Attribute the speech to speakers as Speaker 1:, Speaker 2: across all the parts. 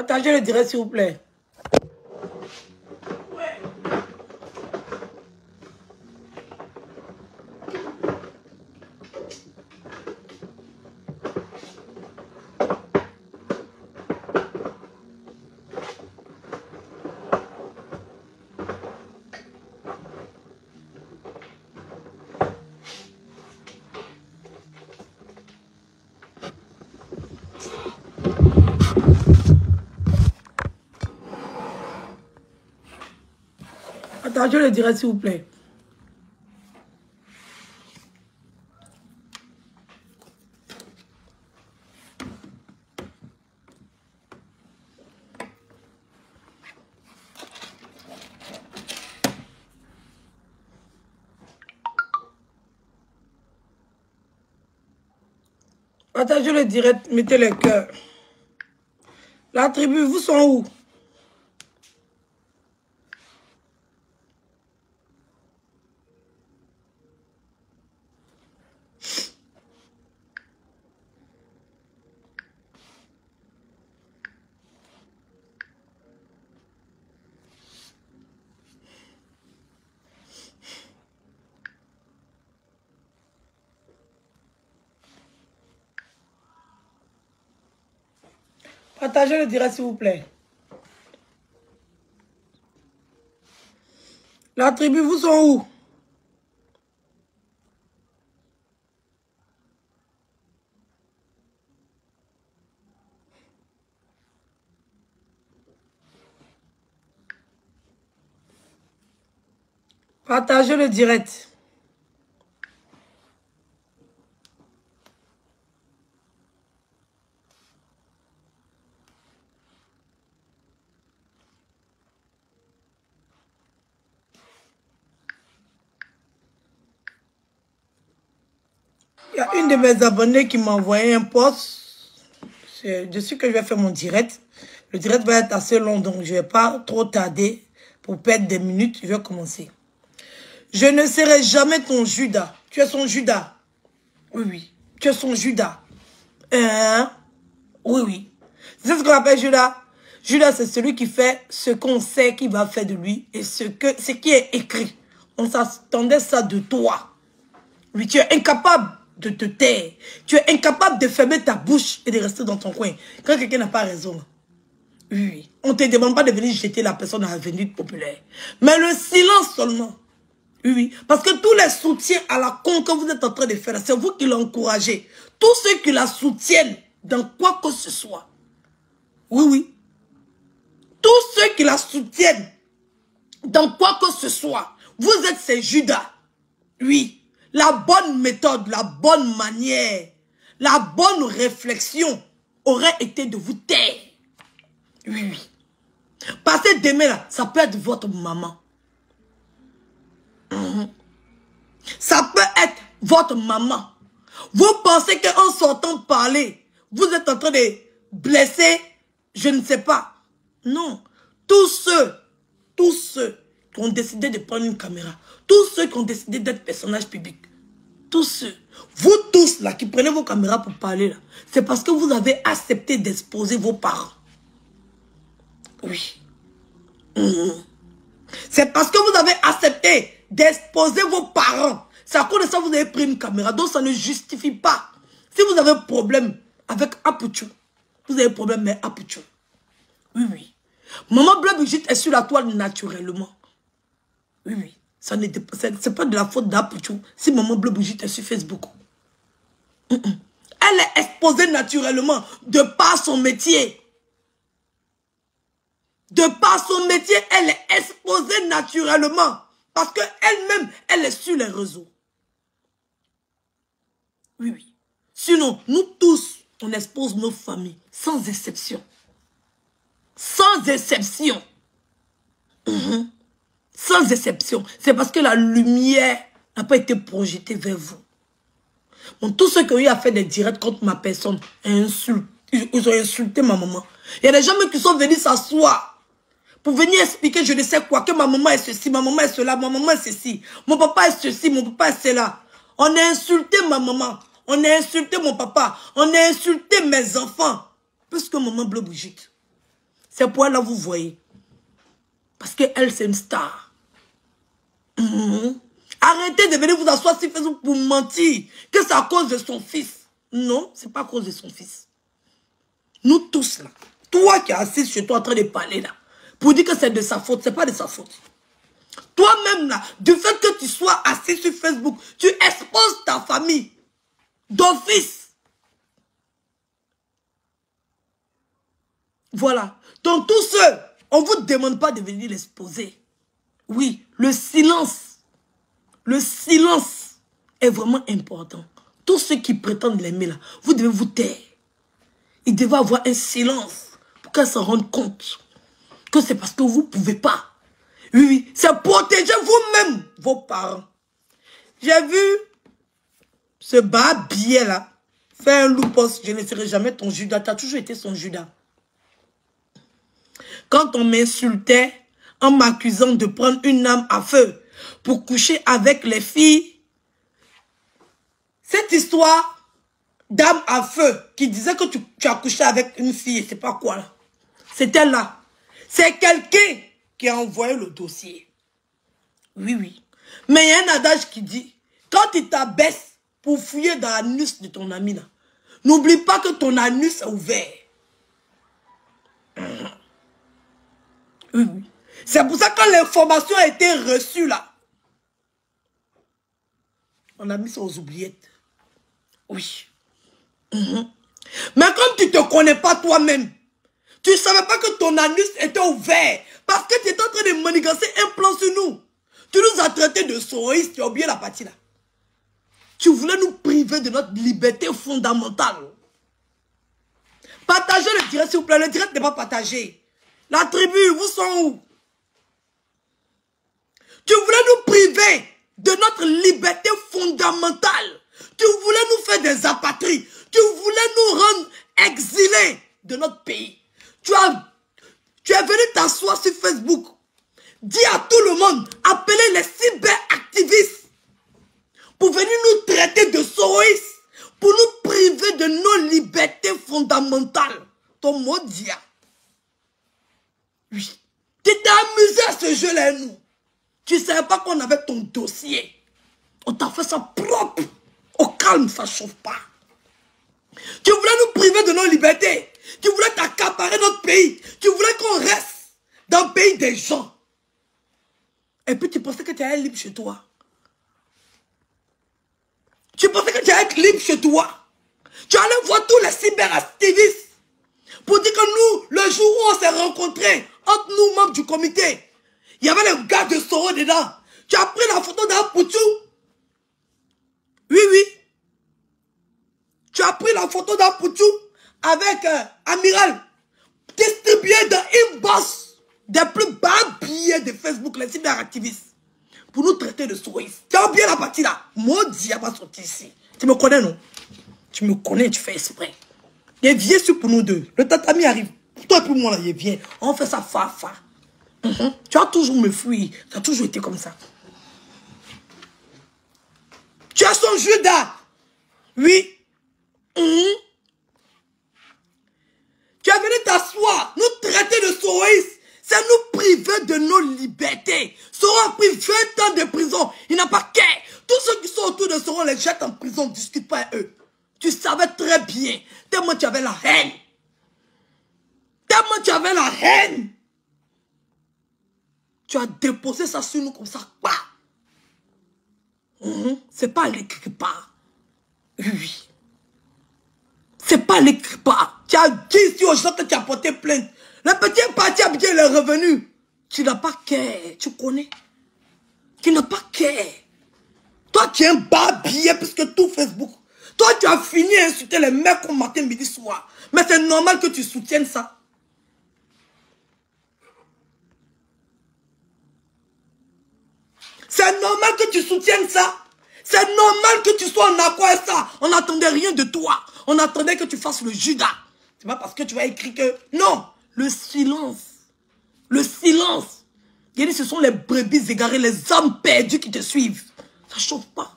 Speaker 1: Partagez le direct, s'il vous plaît. Partagez le direct, s'il vous plaît. Partagez le direct, mettez les cœurs. La tribu, vous sont où? Partagez le direct, s'il vous plaît. La tribu, vous sont où? Partagez le direct. Il y a une de mes abonnés qui m'a envoyé un post. Dessus que je vais faire mon direct. Le direct va être assez long, donc je ne vais pas trop tarder pour perdre des minutes. Je vais commencer. Je ne serai jamais ton Judas. Tu es son Judas. Oui, oui. Tu es son Judas. Oui, oui. C'est ce qu'on appelle Judas. Judas, c'est celui qui fait ce qu'on sait qu'il va faire de lui et ce qui est écrit. On s'attendait ça de toi. Oui, tu es incapable de te taire. Tu es incapable de fermer ta bouche et de rester dans ton coin. Quand quelqu'un n'a pas raison. Oui, oui. On ne te demande pas de venir jeter la personne à l'avenue populaire. Mais le silence seulement. Oui, oui. Parce que tous les soutiens à la con que vous êtes en train de faire, c'est vous qui l'encouragez. Tous ceux qui la soutiennent dans quoi que ce soit. Oui, oui. Tous ceux qui la soutiennent dans quoi que ce soit. Vous êtes ces Judas. Oui. La bonne méthode, la bonne manière, la bonne réflexion aurait été de vous taire. Oui, oui. Parce que demain, là, ça peut être votre maman. Ça peut être votre maman. Vous pensez qu'en sortant parler, vous êtes en train de blesser, je ne sais pas. Non. Tous ceux qui ont décidé de prendre une caméra, tous ceux qui ont décidé d'être personnages publics, tous ceux, vous tous là qui prenez vos caméras pour parler là, c'est parce que vous avez accepté d'exposer vos parents. Oui. C'est parce que vous avez accepté d'exposer vos parents. C'est à cause de ça que vous avez pris une caméra. Donc ça ne justifie pas. Si vous avez un problème avec Apuchou, vous avez un problème avec Apuchou. Oui, oui. Maman Bleu Brigitte est sur la toile naturellement. Oui, oui. C'est pas de la faute d'Apuchou si Maman Bleu Brigitte est sur Facebook. Elle est exposée naturellement de par son métier. De par son métier, elle est exposée naturellement. Parce qu'elle-même, elle est sur les réseaux. Oui, oui. Sinon, nous tous, on expose nos familles, sans exception. Sans exception. Sans exception. C'est parce que la lumière n'a pas été projetée vers vous. Bon, tous ceux qui ont eu à faire des directs contre ma personne, ils ont insulté ma maman. Il y a des gens qui sont venus s'asseoir pour venir expliquer je ne sais quoi, que ma maman est ceci, ma maman est cela, ma maman est ceci, mon papa est ceci, mon papa est cela. On a insulté ma maman, on a insulté mon papa, on a insulté mes enfants, plus que Maman Bleu Brigitte. C'est pour elle, là, vous voyez. Parce qu'elle, c'est une star. Arrêtez de venir vous asseoir sur Facebook pour mentir que c'est à cause de son fils. Non, c'est pas à cause de son fils. Nous tous, là. Toi qui es assis chez toi en train de parler, là, pour dire que c'est de sa faute, c'est pas de sa faute. Toi-même, là, du fait que tu sois assis sur Facebook, tu exposes ta famille d'office. Voilà. Donc, tous ceux, on ne vous demande pas de venir l'exposer. Oui, le silence est vraiment important. Tous ceux qui prétendent l'aimer, là, vous devez vous taire. Il devait avoir un silence pour qu'elle se rende compte que c'est parce que vous ne pouvez pas. Oui, oui, c'est protéger vous-même vos parents. J'ai vu ce bas billet là faire un loupos. Je ne serai jamais ton Judas. Tu as toujours été son Judas. Quand on m'insultait en m'accusant de prendre une âme à feu pour coucher avec les filles, cette histoire d'âme à feu qui disait que tu as couché avec une fille, c'est pas quoi là. C'était là. C'est quelqu'un qui a envoyé le dossier. Oui, oui. Mais il y a un adage qui dit, quand il t'abaisse pour fouiller dans l'anus de ton ami là, n'oublie pas que ton anus est ouvert. Oui, oui. C'est pour ça que l'information a été reçue là. On a mis ça aux oubliettes. Oui. Mais comme tu ne te connais pas toi-même, tu ne savais pas que ton anus était ouvert parce que tu étais en train de manigancer un plan sur nous. Tu nous as traités de souris, tu as oublié la partie là. Tu voulais nous priver de notre liberté fondamentale. Partagez le direct s'il vous plaît. Le direct n'est pas partagé. La tribu, vous sont où? Tu voulais nous priver de notre liberté fondamentale. Tu voulais nous faire des apatrides. Tu voulais nous rendre exilés de notre pays. Tu es venu t'asseoir sur Facebook. Dis à tout le monde, appelez les cyberactivistes pour venir nous traiter de souris, pour nous priver de nos libertés fondamentales. Ton mot dia. Oui. Tu t'es amusé à ce jeu-là, nous. Tu ne savais pas qu'on avait ton dossier. On t'a fait ça propre. Au calme, ça ne chauffe pas. Tu voulais nous priver de nos libertés. Tu voulais t'accaparer notre pays. Tu voulais qu'on reste dans le pays des gens. Et puis tu pensais que tu allais être libre chez toi. Tu pensais que tu allais être libre chez toi. Tu allais voir tous les cyberactivistes pour dire que nous, le jour où on s'est rencontrés, entre nous membres du comité, il y avait le gars de Soro dedans. Tu as pris la photo d'un Poutou. Oui, oui. Tu as pris la photo d'un Poutou avec Amiral. Distribué dans inbox des plus bas billets de Facebook, les cyberactivistes. Pour nous traiter de souris. Tu as oublié la partie là. Maudit, va sortir ici. Tu me connais, non? Tu me connais, tu fais exprès. Il vient sur pour nous deux. Le tatami arrive. Toi et pour moi, là, il vient. On fait ça fa. Tu as toujours me fui. Ça a toujours été comme ça. Tu as son Judas. Oui. Tu es venu t'asseoir, nous traiter de souris. C'est nous priver de nos libertés. Soro a pris 20 ans de prison. Il n'a pas qu'à. Tous ceux qui sont autour de Soro les jettent en prison. Ne discute pas avec eux. Tu savais très bien. Tellement tu avais la haine. Tellement tu avais la haine. Tu as déposé ça sur nous comme ça. C'est pas l'écrit part. Oui. C'est pas l'écrit part. Tu as dit ici aux gens que tu as porté plainte. Le petit parti habitué, il est revenu. Tu n'as pas qu'à. Tu connais. Tu n'as pas qu'à. Toi, tu es un barbier puisque tout Facebook. Toi, tu as fini à insulter les mecs au matin, midi, soir. Mais c'est normal que tu soutiennes ça. C'est normal que tu soutiennes ça. C'est normal que tu sois en accord avec ça. On n'attendait rien de toi. On attendait que tu fasses le Judas. C'est pas parce que tu vas écrire que... Non. Le silence. Le silence. Il dit, ce sont les brebis égarées, les âmes perdues qui te suivent. Ça ne chauffe pas.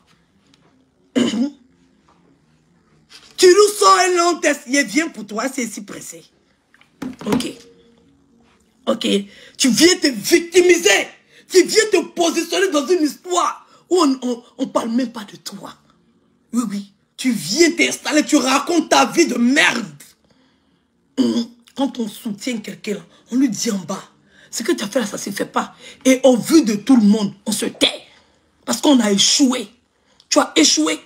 Speaker 1: Tu nous sors un long test. Il vient pour toi, c'est si pressé. Ok. Ok? Tu viens te victimiser. Tu viens te positionner dans une histoire où on parle même pas de toi. Oui, oui. Tu viens t'installer, tu racontes ta vie de merde. Quand on soutient quelqu'un, on lui dit en bas, ce que tu as fait là, ça ne se fait pas. Et au vu de tout le monde, on se tait. Parce qu'on a échoué. Tu as échoué.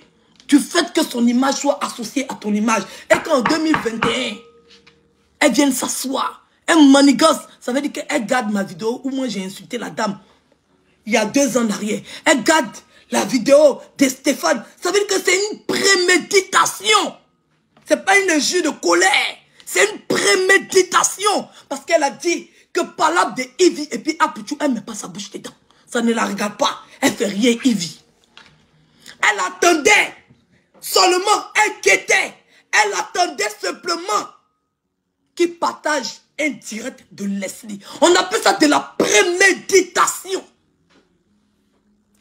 Speaker 1: Du fait que son image soit associée à ton image. Et qu'en 2021, elle vienne s'asseoir. Elle manigance. Ça veut dire qu'elle garde ma vidéo où moi j'ai insulté la dame. Il y a 2 ans en arrière. Elle garde la vidéo de Stéphane. Ça veut dire que c'est une préméditation. C'est pas une injure de colère. C'est une préméditation. Parce qu'elle a dit que palabre de Ivy et puis Apuchou, elle ne met pas sa bouche dedans. Ça ne la regarde pas. Elle fait rien, Ivy. Elle attendait seulement, elle guettait. Elle attendait simplement qu'il partage un direct de Leslie. On appelle ça de la préméditation.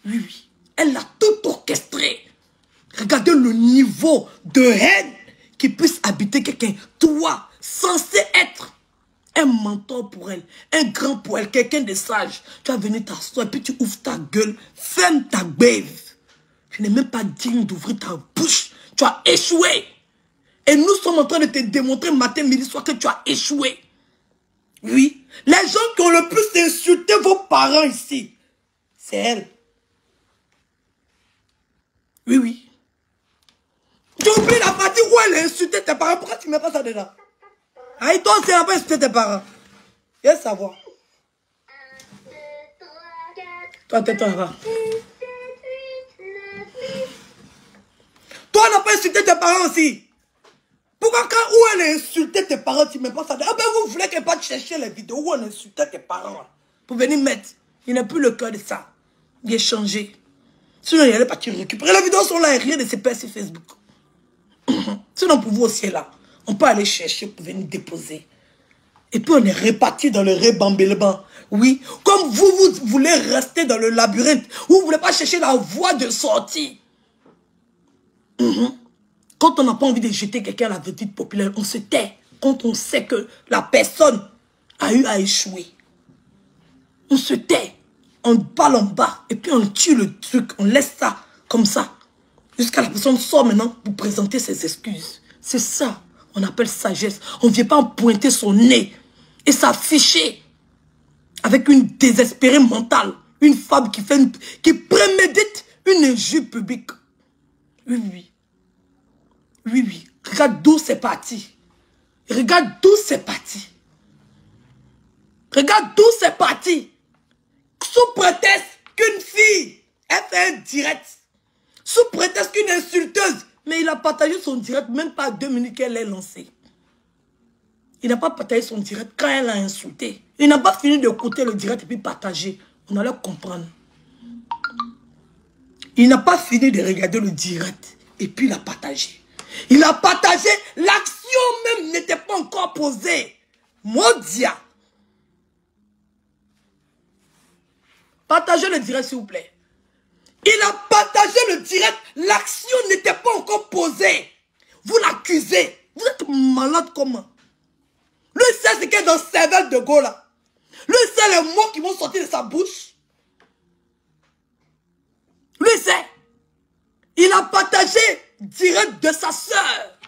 Speaker 1: Oui, oui. Elle a tout orchestré. Regardez le niveau de haine qui puisse habiter quelqu'un. Toi, censé être un mentor pour elle, un grand pour elle, quelqu'un de sage. Tu vas venir t'asseoir et puis tu ouvres ta gueule, ferme ta bave. Tu n'es même pas digne d'ouvrir ta bouche. Tu as échoué. Et nous sommes en train de te démontrer matin, midi, soir que tu as échoué. Oui. Les gens qui ont le plus insulté vos parents ici, c'est elle. Oui, oui. Tu oublies la partie où elle a insulté tes parents. Pourquoi tu ne mets pas ça dedans? Aïe, toi aussi, elle n'a pas insulté tes parents. Viens savoir. Toi, tais-toi là-bas. Toi, n'a pas insulté tes parents aussi. Pourquoi quand où elle a insulté tes parents, tu ne mets pas ça dedans? Ah ben vous voulez qu'elle parte chercher les vidéos où on insultait tes parents pour venir mettre. Il n'a plus le cœur de ça. Il est changé. Sinon, il n'allait pas te récupérer. Les vidéos sont là et rien ne se passe sur Facebook. Sinon, pour vous aussi, là, on peut aller chercher pour venir déposer. Et puis, on est répartis dans le rébambellement. Oui, comme vous voulez rester dans le labyrinthe, vous ne voulez pas chercher la voie de sortie. Quand on n'a pas envie de jeter quelqu'un à la vertu populaire, on se tait. Quand on sait que la personne a eu à échouer, on se tait. On parle en bas et puis on tue le truc. On laisse ça comme ça. Jusqu'à la personne sort maintenant pour présenter ses excuses. C'est ça. On appelle sagesse. On ne vient pas pointer son nez et s'afficher avec une désespérée mentale. Une femme qui prémédite une injure publique. Oui, oui. Oui, oui. Regarde d'où c'est parti. Regarde d'où c'est parti. Regarde d'où c'est parti. Sous prétexte qu'une fille, elle fait un direct. Sous prétexte qu'une insulteuse. Mais il a partagé son direct même pas 2 minutes qu'elle est lancée. Il n'a pas partagé son direct quand elle a insulté. Il n'a pas fini d'écouter le direct et puis partager. On allait comprendre. Il n'a pas fini de regarder le direct et puis il a partagé. Il a partagé, l'action même n'était pas encore posée. Maudit. Partagez le direct s'il vous plaît. Il a partagé le direct, l'action n'était pas encore posée. Vous l'accusez. Vous êtes malade comment? Lui sait ce qu'il y a dans le cerveau de Gaulle. Lui sait les mots qui vont sortir de sa bouche. Lui sait. Il a partagé direct de sa soeur.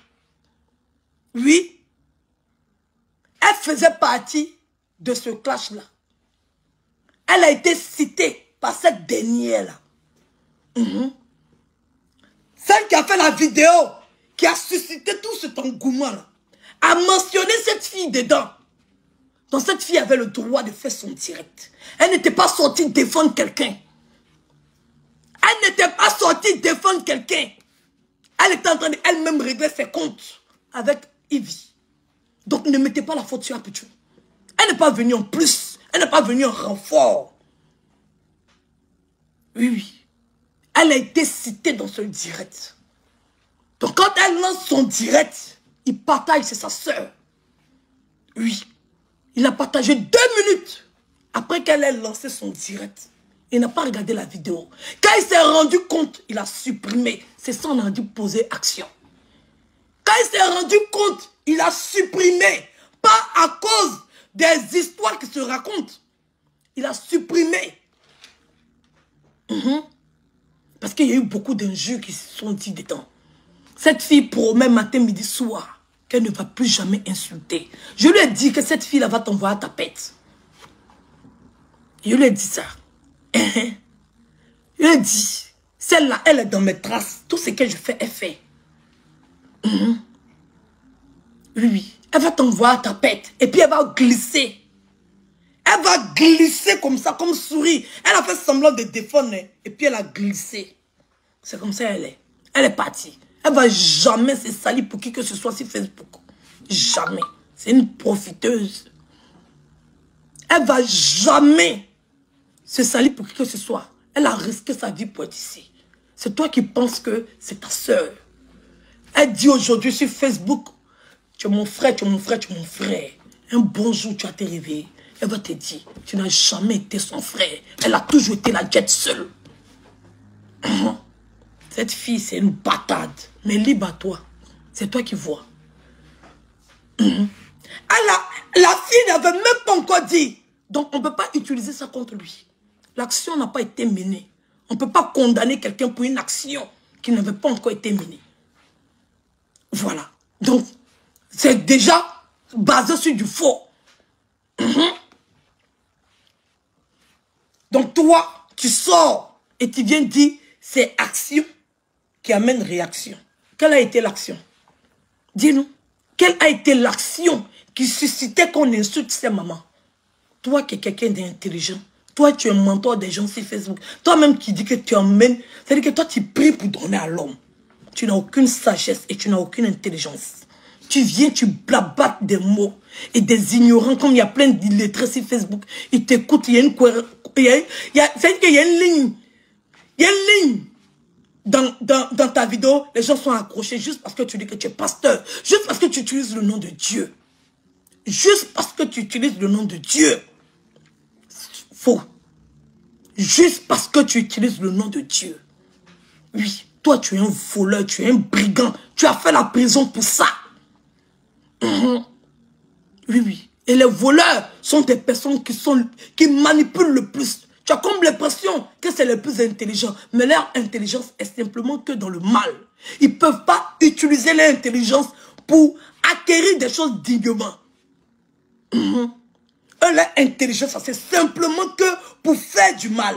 Speaker 1: Oui. Elle faisait partie de ce clash-là. Elle a été citée par cette dernière-là. Celle qui a fait la vidéo, qui a suscité tout cet engouement-là, a mentionné cette fille dedans. Donc cette fille avait le droit de faire son direct. Elle n'était pas sortie défendre quelqu'un. Elle n'était pas sortie défendre quelqu'un. Elle était en train d'elle-même régler ses comptes avec Ivy. Donc ne mettez pas la faute sur Apuchou. Elle n'est pas venue en plus. Elle n'est pas venue en renfort. Oui, oui. Elle a été citée dans ce direct. Donc quand elle lance son direct, il partage, c'est sa soeur. Oui. Il a partagé 2 minutes après qu'elle ait lancé son direct. Il n'a pas regardé la vidéo. Quand il s'est rendu compte, il a supprimé. C'est ça, on a dû poser action. Quand il s'est rendu compte, il a supprimé. Pas à cause des histoires qui se racontent. Il a supprimé. Parce qu'il y a eu beaucoup d'injures qui se sont dit dedans. Cette fille promet matin, midi, soir qu'elle ne va plus jamais insulter. Je lui ai dit que cette fille-là va t'envoyer à ta pète. Je lui ai dit ça. Je lui ai dit, celle-là, elle est dans mes traces. Tout ce que je fais, elle fait. Oui, elle va t'envoyer à ta pète. Et puis elle va glisser. Elle va glisser comme ça, comme souris. Elle a fait semblant de défendre. Et puis elle a glissé. C'est comme ça elle est. Elle est partie. Elle va jamais se salir pour qui que ce soit sur Facebook. Jamais. C'est une profiteuse. Elle va jamais se salir pour qui que ce soit. Elle a risqué sa vie pour être ici. C'est toi qui penses que c'est ta soeur. Elle dit aujourd'hui sur Facebook, tu es mon frère, tu es mon frère, tu es mon frère. Un bon jour, tu vas te réveiller. Elle va te dire, tu n'as jamais été son frère. Elle a toujours été la jet seule. Cette fille, c'est une bâtarde. Mais libre à toi. C'est toi qui vois. La fille n'avait même pas encore dit. Donc, on ne peut pas utiliser ça contre lui. L'action n'a pas été menée. On ne peut pas condamner quelqu'un pour une action qui n'avait pas encore été menée. Voilà. Donc, c'est déjà basé sur du faux. Donc toi, tu sors et tu viens dire, c'est action qui amène réaction. Quelle a été l'action? Dis-nous. Quelle a été l'action qui suscitait qu'on insulte ses mamans? Toi qui es quelqu'un d'intelligent, toi tu es un mentor des gens sur Facebook, toi-même qui dis que tu emmènes, c'est-à-dire que toi tu pries pour donner à l'homme. Tu n'as aucune sagesse et tu n'as aucune intelligence. Tu viens, tu blabates des mots et des ignorants, comme il y a plein d'illettrés sur Facebook. Ils t'écoutent, il y a une c'est-à-dire qu'il y a une ligne. Il y a une ligne. Dans ta vidéo, les gens sont accrochés juste parce que tu dis que tu es pasteur. Juste parce que tu utilises le nom de Dieu. Juste parce que tu utilises le nom de Dieu. Faux. Juste parce que tu utilises le nom de Dieu. Oui, toi tu es un voleur, tu es un brigand. Tu as fait la prison pour ça. Oui, oui. Et les voleurs sont des personnes qui manipulent le plus. Tu as comme l'impression que c'est les plus intelligents. Mais leur intelligence est simplement que dans le mal. Ils ne peuvent pas utiliser leur intelligence pour acquérir des choses dignement. Leur intelligence, c'est simplement que pour faire du mal.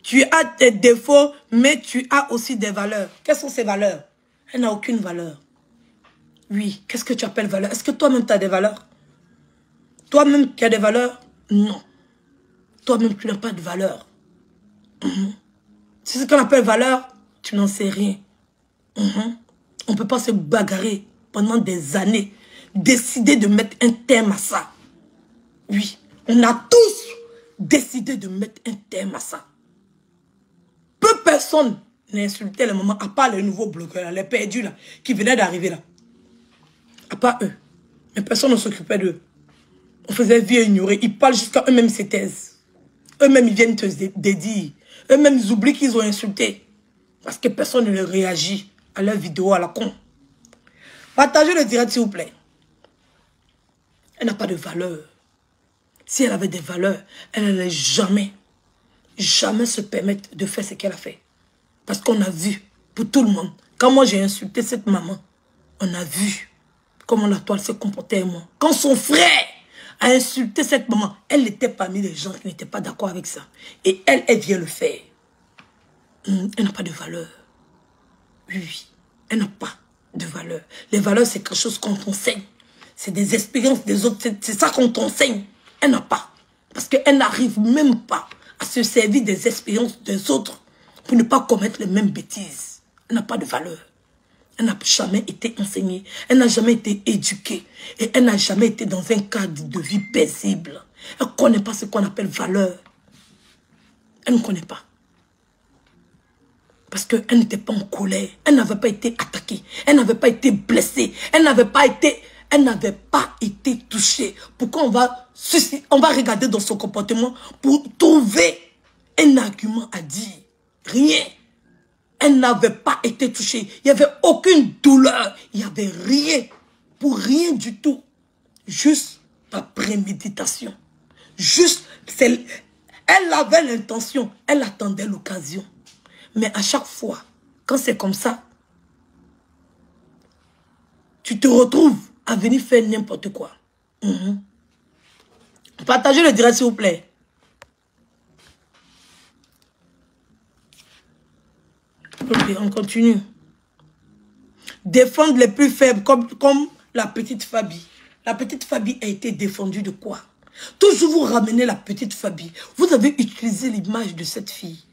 Speaker 1: Tu as des défauts, mais tu as aussi des valeurs. Quelles sont ces valeurs? Elle n'a aucune valeur. Oui, qu'est-ce que tu appelles valeur? Est-ce que toi-même tu as des valeurs? Toi-même tu as des valeurs? Non. Toi-même tu n'as pas de valeur. C'est ce qu'on appelle valeur, tu n'en sais rien. On ne peut pas se bagarrer pendant des années. Décider de mettre un terme à ça. Oui, on a tous décidé de mettre un terme à ça. Peu personne n'a insulté les mamans, à part les nouveaux blogueurs, les perdus là, qui venaient d'arriver là. À part eux. Mais personne ne s'occupait d'eux. On faisait vie ignorer. Ils parlent jusqu'à eux-mêmes, se taisent. Eux-mêmes, ils viennent te dédire. Eux-mêmes, ils oublient qu'ils ont insulté. Parce que personne ne réagit à leur vidéo à la con. Partagez le direct, s'il vous plaît. Elle n'a pas de valeur. Si elle avait des valeurs, elle n'allait jamais se permettre de faire ce qu'elle a fait. Parce qu'on a vu, pour tout le monde, quand moi j'ai insulté cette maman, on a vu comment la toile s'est comportée avec moi. Quand son frère a insulté cette maman, elle était parmi les gens qui n'étaient pas d'accord avec ça. Et elle vient le faire. Elle n'a pas de valeur. Oui, elle n'a pas de valeur. Les valeurs, c'est quelque chose qu'on t'enseigne. C'est des expériences des autres. C'est ça qu'on t'enseigne. Elle n'a pas. Parce qu'elle n'arrive même pas à se servir des expériences des autres pour ne pas commettre les mêmes bêtises. Elle n'a pas de valeur. Elle n'a jamais été enseignée. Elle n'a jamais été éduquée. Et elle n'a jamais été dans un cadre de vie paisible. Elle ne connaît pas ce qu'on appelle valeur. Elle ne connaît pas. Parce qu'elle n'était pas en colère. Elle n'avait pas été attaquée. Elle n'avait pas été blessée. Elle n'avait pas été touchée. Pourquoi on va regarder dans son comportement pour trouver un argument à dire? Rien. Elle n'avait pas été touchée. Il n'y avait aucune douleur. Il n'y avait rien. Pour rien du tout. Juste par préméditation. Juste, elle avait l'intention. Elle attendait l'occasion. Mais à chaque fois, quand c'est comme ça, tu te retrouves à venir faire n'importe quoi. Partagez le direct, s'il vous plaît. Ok, on continue. Défendre les plus faibles, comme la petite Fabi. La petite Fabi a été défendue de quoi? Toujours vous ramenez la petite Fabi. Vous avez utilisé l'image de cette fille.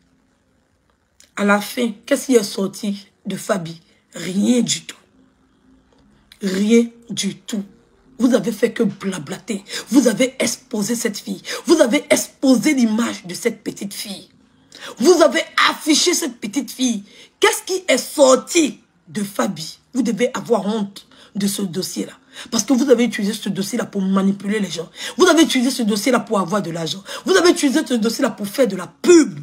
Speaker 1: À la fin, qu'est-ce qui est sorti de Fabi? Rien du tout. Rien du tout. Vous avez fait que blablater. Vous avez exposé cette fille. Vous avez exposé l'image de cette petite fille. Vous avez affiché cette petite fille. Qu'est-ce qui est sorti de Fabi? Vous devez avoir honte de ce dossier-là. Parce que vous avez utilisé ce dossier-là pour manipuler les gens. Vous avez utilisé ce dossier-là pour avoir de l'argent. Vous avez utilisé ce dossier-là pour faire de la pub.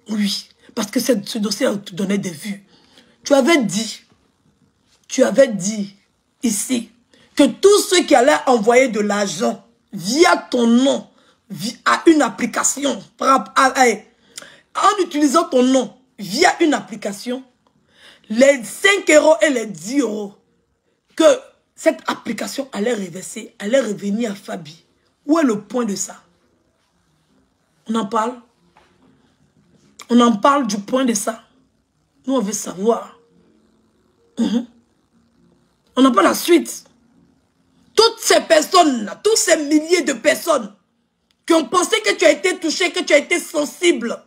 Speaker 1: Oui, parce que ce dossier-là te donnait des vues. Tu avais dit ici que tous ceux qui allaient envoyer de l'argent via ton nom, à une application, en utilisant ton nom via une application, les 5 € et les 10 € que cette application allait reverser, allait revenir à Fabi. Où est le point de ça? On en parle? On en parle du point de ça. Nous, on veut savoir. On n'a pas la suite. Toutes ces personnes-là, tous ces milliers de personnes qui ont pensé que tu as été touché, que tu as été sensible,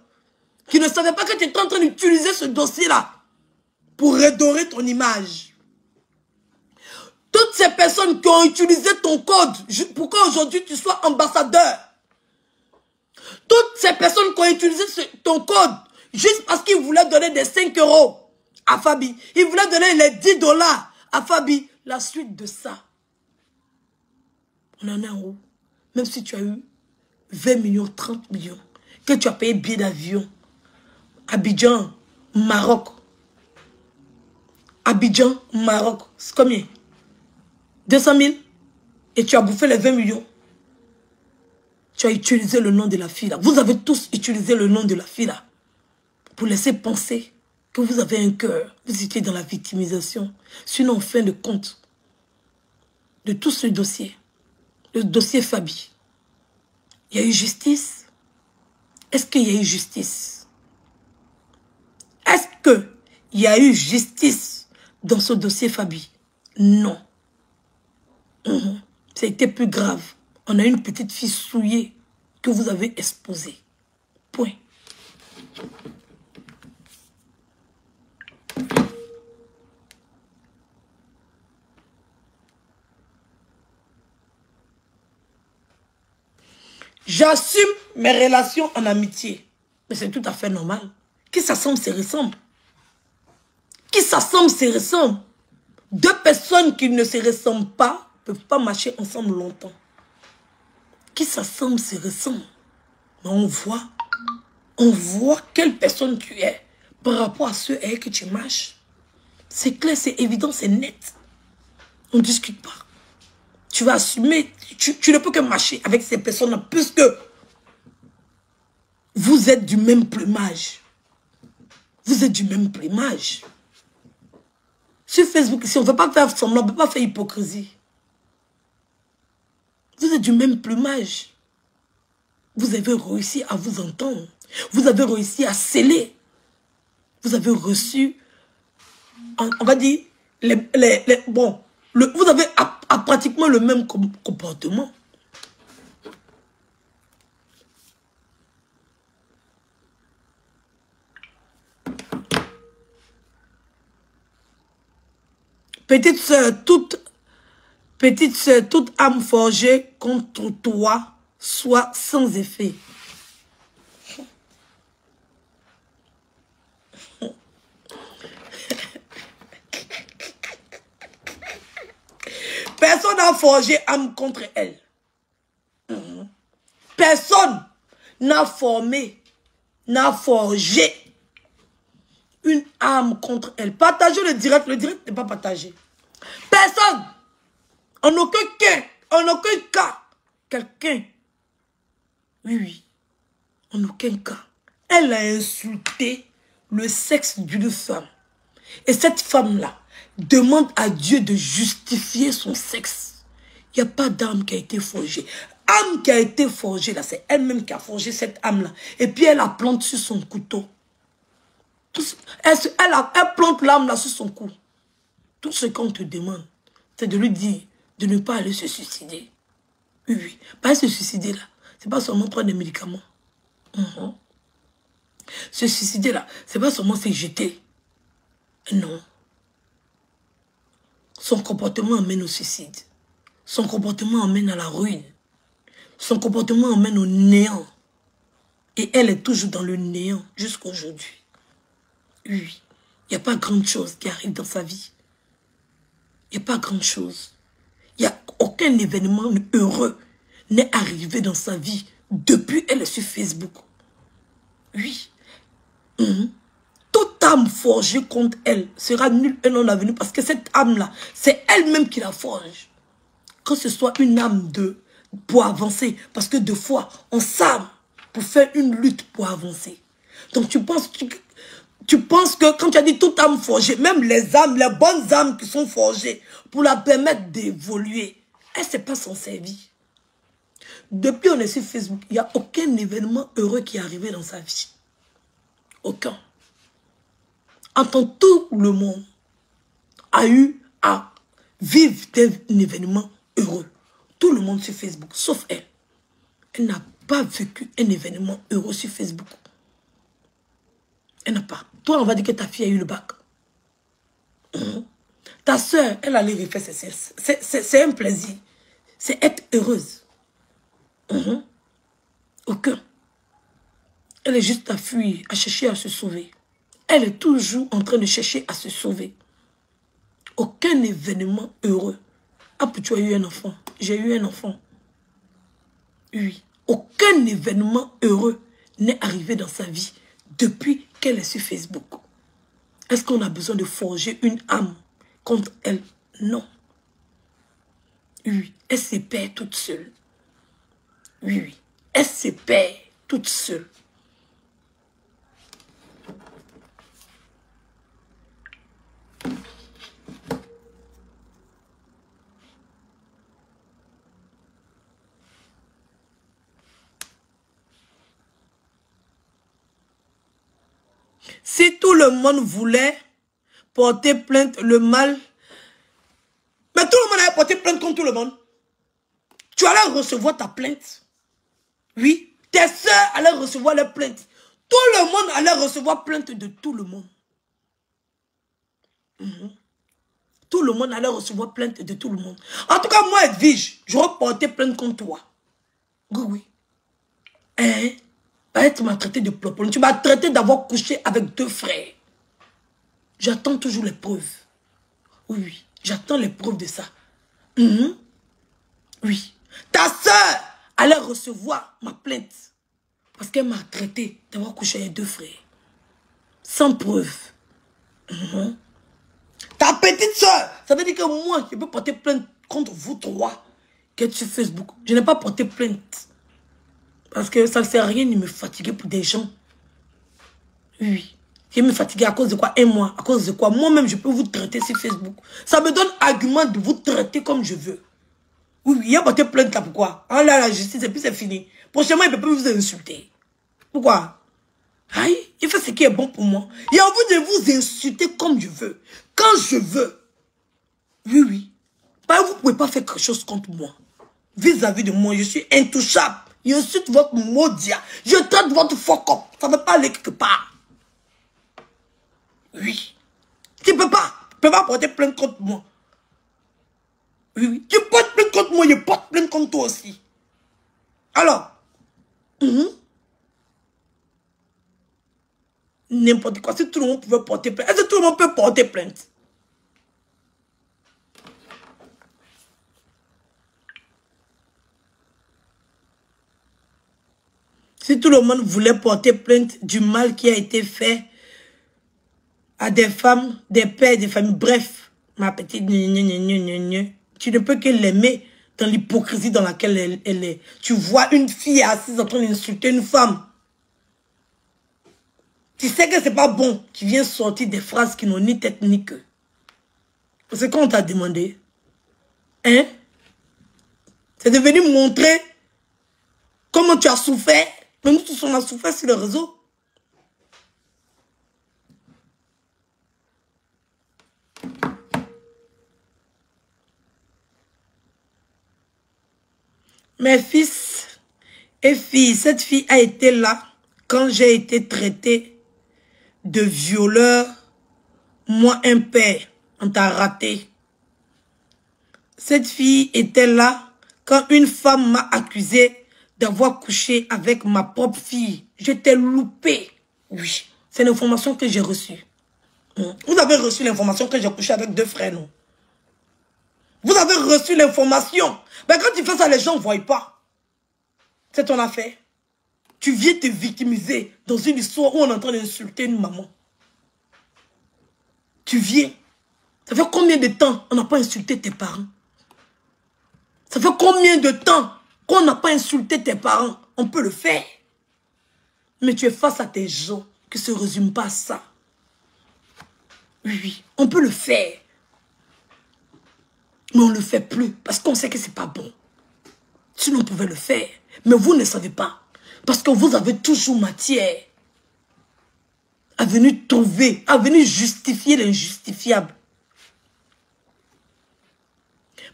Speaker 1: qui ne savaient pas que tu étais en train d'utiliser ce dossier-là pour redorer ton image. Toutes ces personnes qui ont utilisé ton code pour qu'aujourd'hui tu sois ambassadeur. Toutes ces personnes qui ont utilisé ton code juste parce qu'ils voulaient donner des 5 € à Fabi. Ils voulaient donner les 10 $ à Fabi. La suite de ça, on en est en haut. Même si tu as eu 20 millions, 30 millions, que tu as payé billet d'avion, Abidjan, Maroc. Abidjan, Maroc, c'est combien? 200 000? Et tu as bouffé les 20 millions. Tu as utilisé le nom de la fille là. Vous avez tous utilisé le nom de la fille là pour laisser penser que vous avez un cœur. Vous étiez dans la victimisation. Sinon, en fin de compte, de tout ce dossier, le dossier Fabi, il y a eu justice? Est-ce qu'il y a eu justice? Est-ce qu'il y a eu justice dans ce dossier Fabi? Non. Ça a été plus grave. On a une petite fille souillée que vous avez exposée. Point. J'assume mes relations en amitié. Mais c'est tout à fait normal. Qui s'assemble, se ressemble. Qui s'assemble, se ressemble. Deux personnes qui ne se ressemblent pas ne peuvent pas marcher ensemble longtemps. Qui s'assemble, se ressemble. Mais on voit quelle personne tu es par rapport à ceux avec qui tu marches. C'est clair, c'est évident, c'est net. On ne discute pas. Tu vas assumer, tu ne peux que marcher avec ces personnes-là puisque vous êtes du même plumage. Vous êtes du même plumage. Sur Facebook, ici, on ne veut pas faire semblant, on ne peut pas faire hypocrisie. Vous êtes du même plumage. Vous avez réussi à vous entendre. Vous avez réussi à sceller. Vous avez reçu, on va dire, vous avez pratiquement le même comportement. Petite sœur, toute âme forgée contre toi soit sans effet. Personne n'a forgé âme contre elle. Personne n'a formé, n'a forgé âme contre elle. Partagez le direct n'est pas partagé. Personne, en aucun cas, quelqu'un, oui, en aucun cas, elle a insulté le sexe d'une femme. Et cette femme-là demande à Dieu de justifier son sexe. Il n'y a pas d'âme qui a été forgée. Âme qui a été forgée, là, c'est elle-même qui a forgé cette âme-là. Et puis elle la plante sur son couteau. Elle plante l'âme là sur son cou. Tout ce qu'on te demande, c'est de lui dire de ne pas aller se suicider. Oui, oui. Pas se suicider là. C'est pas seulement prendre des médicaments. Se suicider là, c'est pas seulement se jeter. Non. Son comportement amène au suicide. Son comportement amène à la ruine. Son comportement amène au néant. Et elle est toujours dans le néant jusqu'à aujourd'hui. Oui. Il n'y a pas grande chose qui arrive dans sa vie. Il n'y a pas grande chose. Il n'y a aucun événement heureux n'est arrivé dans sa vie depuis elle est sur Facebook. Oui. Toute âme forgée contre elle sera nulle et non avenue parce que cette âme-là, c'est elle-même qui la forge. Que ce soit une âme pour avancer. Parce que des fois, on s'arme pour faire une lutte pour avancer. Donc tu penses que quand tu as dit toute âme forgée, même les bonnes âmes qui sont forgées, pour la permettre d'évoluer, elle ne s'est pas s'en servir. Depuis on est sur Facebook, il n'y a aucun événement heureux qui est arrivé dans sa vie. Aucun. Entend tout le monde a eu à vivre un événement heureux. Tout le monde sur Facebook, sauf elle. Elle n'a pas vécu un événement heureux sur Facebook. Elle n'a pas. Toi, on va dire que ta fille a eu le bac. Ta soeur, elle allait refaire ses cesses. C'est un plaisir. C'est être heureuse. Aucun. Elle est juste à fuir, à chercher à se sauver. Elle est toujours en train de chercher à se sauver. Aucun événement heureux. Ah, tu as eu un enfant. J'ai eu un enfant. Oui. Aucun événement heureux n'est arrivé dans sa vie depuis qu'elle est sur Facebook. Est-ce qu'on a besoin de forger une âme contre elle? Non. Oui. Elle se perd toute seule. Oui, oui. Elle se perd toute seule. Si tout le monde voulait porter plainte, le mal... Mais tout le monde allait porter plainte contre tout le monde. Tu allais recevoir ta plainte. Oui. Tes soeurs allaient recevoir leur plainte. Tout le monde allait recevoir plainte de tout le monde. Tout le monde allait recevoir plainte de tout le monde. En tout cas, moi, Edwige, j'aurais porté plainte contre toi. Oui, oui. Hein? Tu m'as traité de plopon. Tu m'as traité d'avoir couché avec 2 frères. J'attends toujours les preuves. Oui, oui. J'attends les preuves de ça. Oui. Ta soeur allait recevoir ma plainte. Parce qu'elle m'a traité d'avoir couché avec 2 frères. Sans preuve. Ta petite soeur, ça veut dire que moi, je peux porter plainte contre vous 3 qui êtes sur Facebook. Je n'ai pas porté plainte. Parce que ça ne sert à rien de me fatiguer pour des gens. Oui. Je vais me fatiguer à cause de quoi? 1 mois. À cause de quoi? Moi-même, je peux vous traiter sur Facebook. Ça me donne argument de vous traiter comme je veux. Oui, oui, il a porté plainte là, pourquoi? Ah là, la justice, et puis c'est fini. Prochainement, il ne peut plus vous insulter. Pourquoi? Aïe, il fait ce qui est bon pour moi. Il a envie de vous insulter comme je veux. Quand je veux. Oui, oui. Bah, vous ne pouvez pas faire quelque chose contre moi. Vis-à-vis de moi, je suis intouchable. J'insulte votre maudia. Je traite votre fuck up. Ça ne peut pas aller quelque part. Oui. Tu ne peux pas. Tu ne peux pas porter plainte contre moi. Oui, oui. Tu portes plainte contre moi, je porte plainte contre toi aussi. Alors. N'importe quoi. Si tout le monde pouvait porter plainte. Est-ce que tout le monde peut porter plainte? Si tout le monde voulait porter plainte du mal qui a été fait à des femmes, des pères, des familles. Bref, ma petite, tu ne peux que l'aimer dans l'hypocrisie dans laquelle elle est. Tu vois une fille assise en train d'insulter une femme. Tu sais que c'est pas bon. Tu viens sortir des phrases qui n'ont ni tête ni queue. C'est qu'on t'a demandé. Hein? C'est de venir montrer comment tu as souffert. Mais nous tous on a souffert sur le réseau. Mes fils et filles, cette fille a été là quand j'ai été traité de violeur. Moi, un père, on t'a raté. Cette fille était là quand une femme m'a accusé d'avoir couché avec ma propre fille. J'étais loupé. Oui, c'est l'information que j'ai reçue. Vous avez reçu l'information que j'ai couché avec 2 frères, non? Vous avez reçu l'information. Mais quand tu fais ça, les gens ne voient pas. C'est ton affaire. Tu viens te victimiser dans une histoire où on est en train d'insulter une maman. Tu viens. Ça fait combien de temps on n'a pas insulté tes parents? Ça fait combien de temps qu'on n'a pas insulté tes parents? On peut le faire. Mais tu es face à tes gens qui ne se résument pas à ça. Oui, oui, on peut le faire. Mais on ne le fait plus parce qu'on sait que ce n'est pas bon. Sinon, on pouvait le faire. Mais vous ne savez pas. Parce que vous avez toujours matière à venir trouver, à venir justifier l'injustifiable.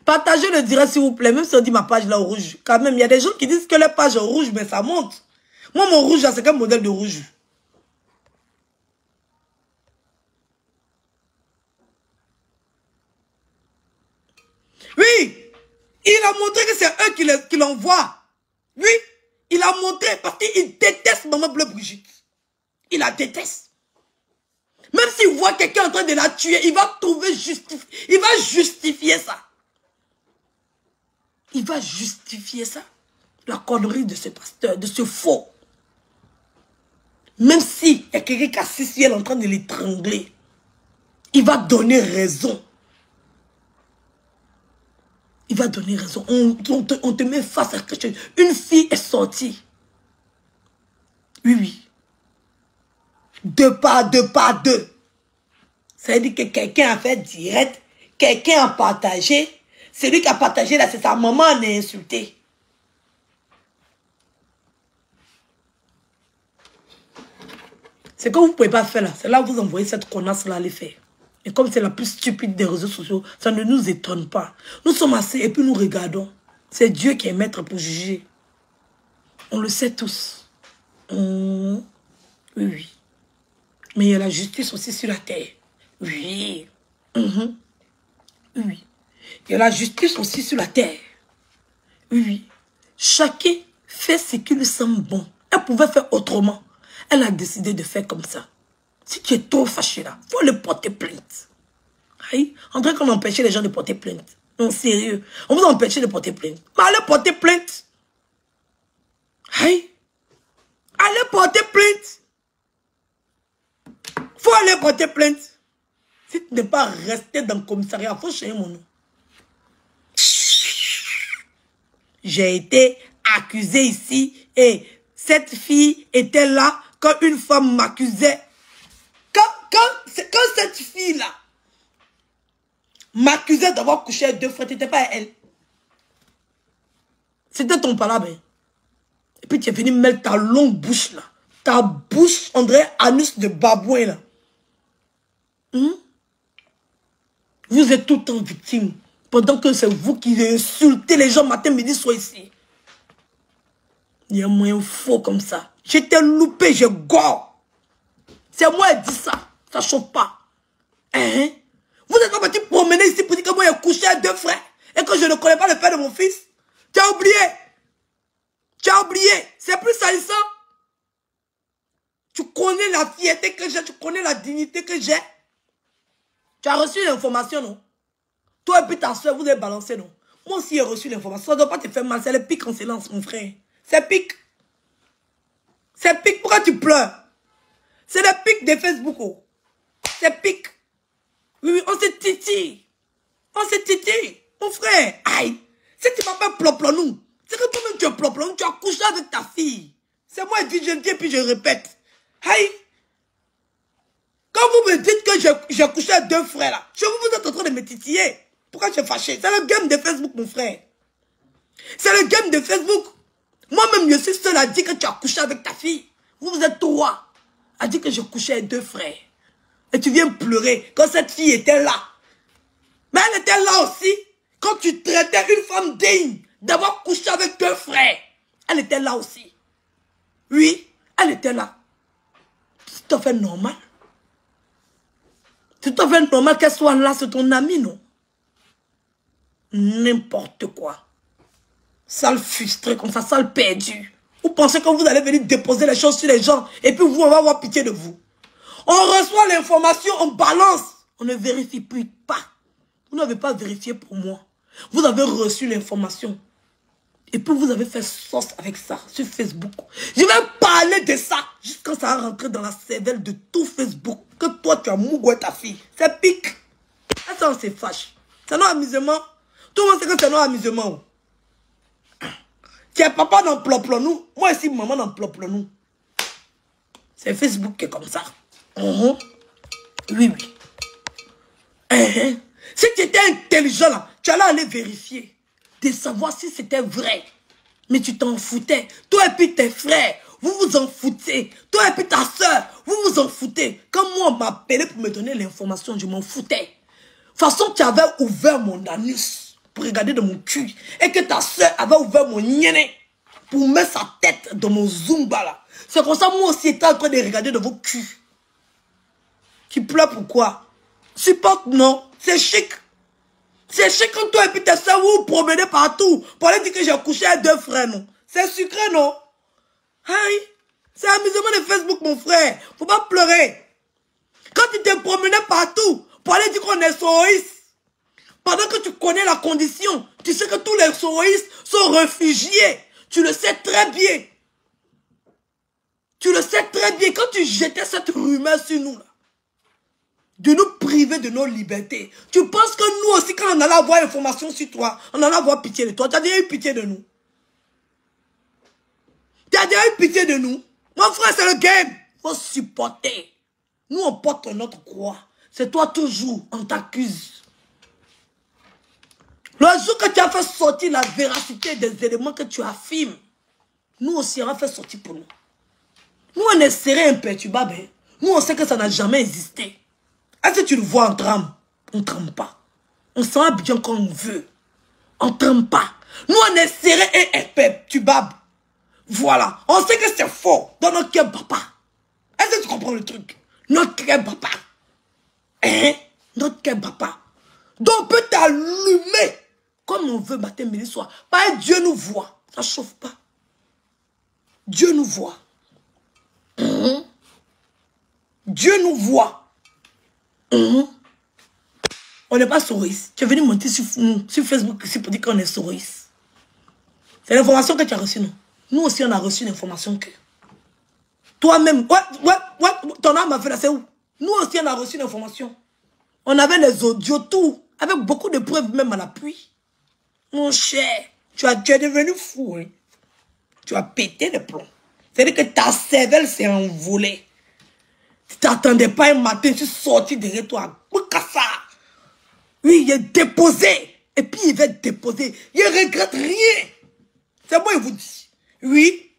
Speaker 1: Partagez le direct s'il vous plaît, même si on dit ma page là au rouge. Quand même, il y a des gens qui disent que la page est au rouge, mais ça monte. Moi, mon rouge là, c'est quel modèle de rouge? Oui, il a montré que c'est eux qui l'envoient. Oui, il a montré parce qu'il déteste Maman Bleu Brigitte. Il la déteste. Même s'il voit quelqu'un en train de la tuer, il va trouver il va justifier ça. Il va justifier ça. La connerie de ce pasteur, de ce faux. Même si il y a quelqu'un qui assiste elle en train de l'étrangler, il va donner raison. Il va donner raison. On te met face à quelque chose. Une fille est sortie. Oui, oui. 2 pas 2 pas 2. Ça veut dire que quelqu'un a fait direct. Quelqu'un a partagé. Celui qui a partagé là, c'est sa maman, on est insulté. C'est que vous ne pouvez pas faire là. C'est là où vous envoyez cette connasse là à les faire. Et comme c'est la plus stupide des réseaux sociaux, ça ne nous étonne pas. Nous sommes assis et puis nous regardons. C'est Dieu qui est maître pour juger. On le sait tous. Oui, oui. Mais il y a la justice aussi sur la terre. Oui. Oui. Il y a la justice aussi sur la terre. Oui, oui. Chacun fait ce qui lui semble bon. Elle pouvait faire autrement. Elle a décidé de faire comme ça. Si tu es trop fâché là, il faut le porter plainte. Aïe, en train qu'on empêchait les gens de porter plainte. Non, sérieux. On vous empêche de porter plainte. Mais allez porter plainte. Aïe. Allez porter plainte. Faut aller porter plainte. Si tu n'es pas resté dans le commissariat, il faut changer mon nom. J'ai été accusé ici et cette fille était là quand une femme m'accusait. Quand cette fille-là m'accusait d'avoir couché avec 2 frères, tu n'étais pas elle. C'était ton palabre. Et puis tu es venu mettre ta longue bouche là. Ta bouche, on dirait anus de babouin là. Vous êtes tout le temps victime. Pendant que c'est vous qui insultez les gens matin, midi, soir ici. Il y a un moyen faux comme ça. J'étais loupé, je gore. C'est moi qui dis ça. Ça ne chauffe pas. Hein? Vous êtes pas parti promener ici pour dire que moi j'ai couché avec 2 frères et que je ne connais pas le père de mon fils. Tu as oublié. Tu as oublié. C'est plus salissant. Tu connais la fierté que j'ai, tu connais la dignité que j'ai. Tu as reçu l'information, non? Toi et puis ta soeur, vous avez balancé, non? Moi aussi, j'ai reçu l'information. Ça ne doit pas te faire mal. C'est le pic en silence, mon frère. C'est pic. C'est pic. Pourquoi tu pleures? C'est le pic de Facebook. Oh. c'est pique. Oui, oui, on se titille. On se titille. Mon frère, aïe. Si tu m'appelles ploplonou, c'est que toi-même tu es ploplonou, tu as couché avec ta fille. C'est moi qui dis, et puis je répète. Aïe. Quand vous me dites que j'ai couché avec 2 frères là, vous êtes en train de me titiller. Pourquoi je suis fâché? C'est le game de Facebook, mon frère. C'est le game de Facebook. Moi-même, je suis seul à dire que tu as couché avec ta fille. Vous êtes toi à dire que je couchais avec 2 frères. Et tu viens pleurer quand cette fille était là. Mais elle était là aussi. Quand tu traitais une femme digne d'avoir couché avec 2 frères. Elle était là aussi. Oui, elle était là. C'est tout à fait normal. C'est tout à fait normal qu'elle soit là, c'est ton ami, non? N'importe quoi. Sale frustré comme ça, sale perdu. Vous pensez que vous allez venir déposer les choses sur les gens et puis vous, on va avoir pitié de vous. On reçoit l'information, on balance. On ne vérifie plus pas. Vous n'avez pas vérifié pour moi. Vous avez reçu l'information. Et puis vous avez fait sauce avec ça sur Facebook. Je vais parler de ça jusqu'à ça va rentrer dans la cervelle de tout Facebook. Que toi tu as mougoué ta fille. C'est pique. Et ça on se fâche. C'est non amusement. Tout le monde sait que c'est non amusement. Tu es papa dans Ploplonou. Moi ici maman dans Ploplonou. C'est Facebook qui est comme ça. Oui, oui. Si tu étais intelligent là, tu allais aller vérifier. De savoir si c'était vrai. Mais tu t'en foutais. Toi et puis tes frères, vous vous en foutez. Toi et puis ta soeur, vous vous en foutez. Quand moi on m'appelait pour me donner l'information, je m'en foutais. De toute façon, tu avais ouvert mon anus pour regarder dans mon cul. Et que ta soeur avait ouvert mon niéné pour mettre sa tête dans mon zumba là. C'est comme ça, moi aussi, j'étais en train de regarder dans vos culs. Tu pleures pourquoi? Supporte, non? C'est chic. C'est chic quand toi et puis tes soeurs vous vous promenez partout pour aller dire que j'ai couché avec 2 frères, non? C'est sucré, non? Aïe. C'est amusement de Facebook, mon frère. Faut pas pleurer. Quand tu te promenais partout pour aller dire qu'on est soroïstes, pendant que tu connais la condition, tu sais que tous les soroïstes sont réfugiés. Tu le sais très bien. Tu le sais très bien. Quand tu jetais cette rumeur sur nous, là, de nous priver de nos libertés, tu penses que nous aussi, quand on allait avoir information sur toi, on allait avoir pitié de toi. Tu as déjà eu pitié de nous. Tu as déjà eu pitié de nous. Mon frère, c'est le game. Il faut supporter. Nous, on porte notre croix. C'est toi toujours, on t'accuse. Le jour que tu as fait sortir la véracité des éléments que tu affirmes, nous aussi, on a fait sortir pour nous. Nous, on est serré imperturbable. Hein. Nous, on sait que ça n'a jamais existé. Est-ce que tu le vois en trame? On ne tremble pas. On s'en bien comme on veut. On ne tremble pas. Nous, on est serré et imperturbable. Voilà. On sait que c'est faux dans notre cœur, papa. Est-ce que tu comprends le truc? Notre cœur, papa. Hein? Notre cœur, papa. Donc, on peut t'allumer comme on veut matin, midi, soir. Pas Dieu nous voit. Ça ne chauffe pas. Dieu nous voit. Dieu nous voit. On n'est pas souris. Tu es venu monter sur Facebook ici pour dire qu'on est souris. C'est l'information que tu as reçue, non? Nous aussi, on a reçu l'information que... Toi-même, ton âme a fait là, c'est où? Nous aussi, on a reçu l'information. On avait les audios, tout. Avec beaucoup de preuves, même à l'appui. Mon cher, tu es devenu fou. Hein? Tu as pété le plomb. C'est-à-dire que ta cervelle s'est envolée. Tu t'attendais pas un matin, tu es sorti derrière toi. Oui, il est déposé. Et puis il va être déposé. Il ne regrette rien. C'est moi, il vous dit. Oui.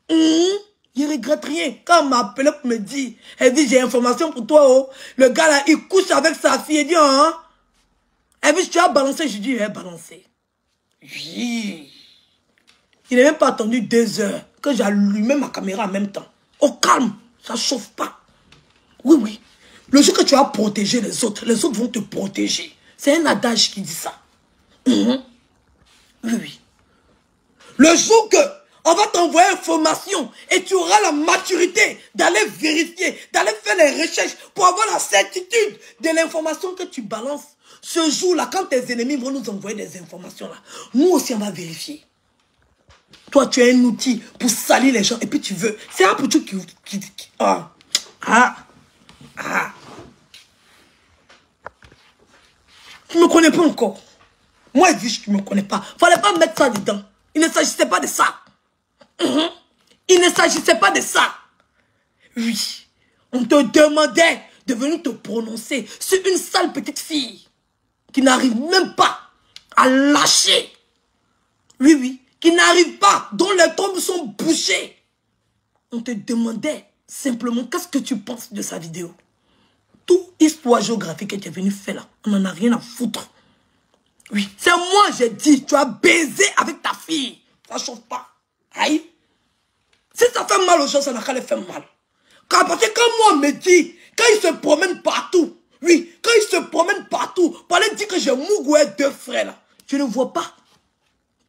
Speaker 1: Il ne regrette rien. Quand on m'a appelé pour me dire, elle dit, j'ai information pour toi. Oh. Le gars là, il couche avec sa fille. Il dit, hein? Elle dit, tu as balancé. Je dis, il a balancé. Oui. Il n'a même pas attendu 2 heures que j'allumais ma caméra en même temps. Au calme, ça ne chauffe pas. Oui, oui. Le jour que tu vas protéger les autres vont te protéger. C'est un adage qui dit ça. Oui, oui. Le jour que on va t'envoyer information et tu auras la maturité d'aller vérifier, d'aller faire les recherches pour avoir la certitude de l'information que tu balances. Ce jour-là, quand tes ennemis vont nous envoyer des informations là, nous aussi on va vérifier. Toi, tu as un outil pour salir les gens et puis tu veux. C'est un petit truc qui Tu ne me connais pas encore. Moi, Edwige, tu ne me connais pas. Il ne fallait pas mettre ça dedans. Il ne s'agissait pas de ça. Il ne s'agissait pas de ça. Oui. On te demandait de venir te prononcer sur une sale petite fille qui n'arrive même pas à lâcher. Oui, oui. Qui n'arrive pas, dont les tombes sont bouchées. On te demandait simplement qu'est-ce que tu penses de sa vidéo. Toute histoire géographique que tu es venu faire là, on n'en a rien à foutre. Oui, c'est moi, j'ai dit, tu as baisé avec ta fille. Ça ne chauffe pas. Aïe. Si ça fait mal aux gens, ça n'a qu'à les faire mal. Parce que quand moi on me dit, quand il se promène partout, oui, quand il se promène partout, pour aller dire que j'ai Mougoué 2 frères là, je ne vois pas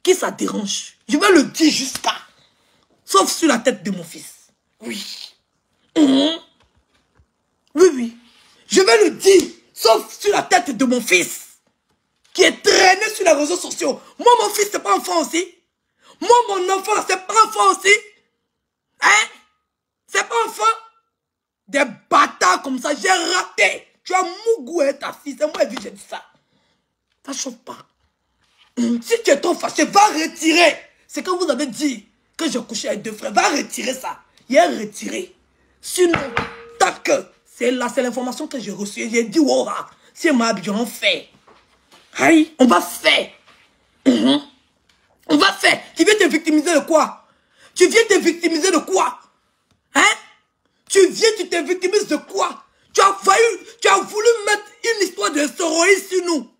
Speaker 1: qui ça dérange. Je vais le dire jusqu'à, sauf sur la tête de mon fils. Oui. Oui, oui. Je vais le dire, sauf sur la tête de mon fils, qui est traîné sur les réseaux sociaux. Moi, mon fils, c'est pas enfant aussi. Moi, mon enfant, c'est pas enfant aussi. Hein? C'est pas enfant. Des bâtards comme ça, j'ai raté. Tu as Mougoué ta fille, c'est moi qui j'ai dit ça. Ça chauffe pas. Si tu es trop fâché, va retirer. C'est quand vous avez dit que j'ai couché avec 2 frères. Va retirer ça. Il est retiré. Sinon, tant que c'est là, c'est l'information que j'ai reçue. J'ai dit, oh, si ma bien on fait. Aïe, on va faire. On va faire. Tu viens te victimiser de quoi? Tu viens te victimiser de quoi? Hein? Tu viens, tu te victimises de quoi? Tu as voulu mettre une histoire de soroïsme sur nous.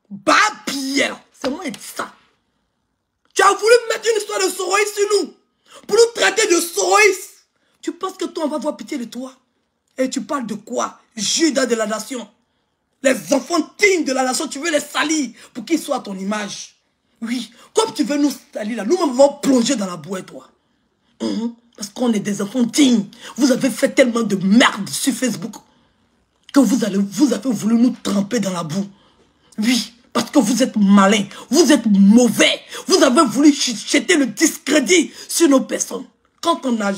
Speaker 1: Babien, c'est moi qui dis ça. Tu as voulu mettre une histoire de soroïsme sur nous. Pour nous traiter de soroïsme. Tu penses que toi, on va avoir pitié de toi? Et tu parles de quoi? Judas de la nation. Les enfants dignes de la nation, tu veux les salir pour qu'ils soient à ton image. Oui, comme tu veux nous salir là, nous-mêmes allons plonger dans la boue, toi. Parce qu'on est des enfants dignes. Vous avez fait tellement de merde sur Facebook que vous avez voulu nous tremper dans la boue. Oui, parce que vous êtes malins, vous êtes mauvais. Vous avez voulu jeter le discrédit sur nos personnes. Quand on a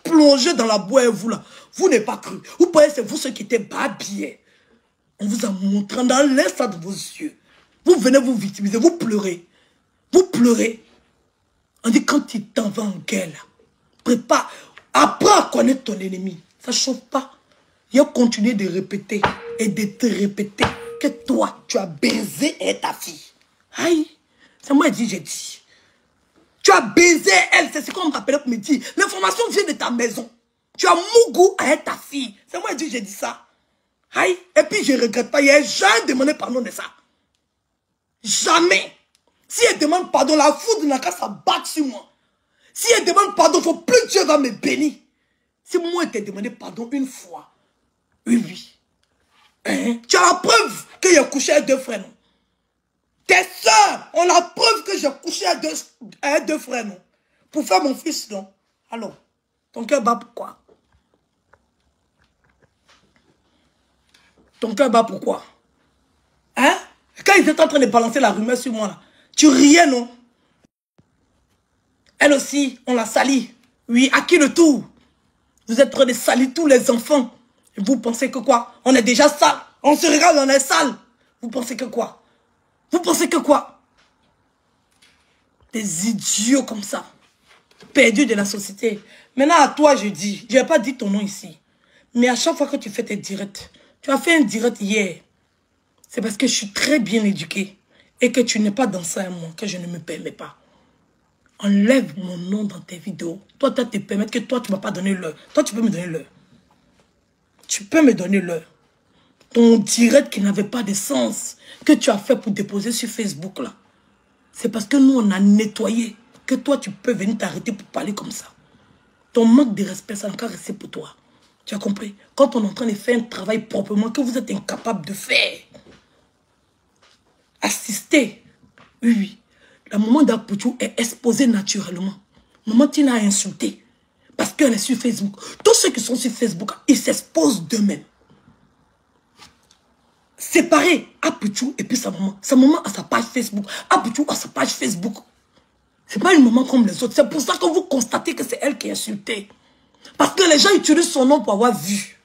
Speaker 1: plongé dans la boue, vous là, vous n'avez pas cru. Vous pensez c'est vous ceux qui étaient babillés. On vous a montré dans l'instant de vos yeux. Vous venez vous victimiser, vous pleurez. Vous pleurez. On dit quand il t'en va en guerre, prépare, apprends à connaître ton ennemi. Ça ne chauffe pas. Il a continué de répéter et de te répéter que toi, tu as baisé ta fille. Aïe, c'est moi qui j'ai dit. Tu as baisé elle, c'est ce qu'on me rappelait pour me dire. L'information vient de ta maison. Tu as Mougou avec ta fille. C'est moi qui j'ai dit ça. Aïe, et puis je ne regrette pas. Il n'y a jamais demandé pardon de ça. Jamais. Si elle demande pardon, la foudre n'a qu'à s'abattre sur moi. Si elle demande pardon, il ne faut plus que Dieu va me bénir. Si moi je t'ai demandé pardon une fois, oui, oui. Hein? Tu as la preuve que j'ai couché avec 2 frères, non? Tes soeurs ont la preuve que j'ai couché avec 2 frères, non? Pour faire mon fils, non? Alors, ton cœur bat pourquoi? Ton cœur bat pourquoi? Hein? Quand ils étaient en train de balancer la rumeur sur moi, là, tu riais, non? Elle aussi, on l'a sali. Oui, à qui le tour? Vous êtes en train de salir tous les enfants. Et vous pensez que quoi? On est déjà sale. On se regarde, on est sale. Vous pensez que quoi? Vous pensez que quoi? Des idiots comme ça. Perdus de la société. Maintenant, à toi, je dis. Je n'ai pas dit ton nom ici. Mais à chaque fois que tu fais tes directs, tu as fait un direct hier. C'est parce que je suis très bien éduquée. Et que tu n'es pas dans ça, moi, que je ne me permets pas. Enlève mon nom dans tes vidéos. Toi, tu te permettre que toi, tu ne m'as pas donné l'heure. Toi, tu peux me donner l'heure. Tu peux me donner l'heure. Ton direct qui n'avait pas de sens, que tu as fait pour déposer sur Facebook, là. C'est parce que nous, on a nettoyé. Que toi, tu peux venir t'arrêter pour parler comme ça. Ton manque de respect, ça n'a qu'à rester pour toi. Tu as compris? Quand on est en train de faire un travail proprement, que vous êtes incapable de faire. Assister. Oui, oui. La maman d'Apouchou est exposée naturellement. Maman Tina a insulté. Parce qu'elle est sur Facebook. Tous ceux qui sont sur Facebook, ils s'exposent d'eux-mêmes. Séparés. Apouchou et puis sa maman. Sa maman a sa page Facebook. Apouchou a sa page Facebook. C'est pas une maman comme les autres. C'est pour ça que vous constatez que c'est elle qui est insultée. Parce que les gens utilisent son nom pour avoir vu.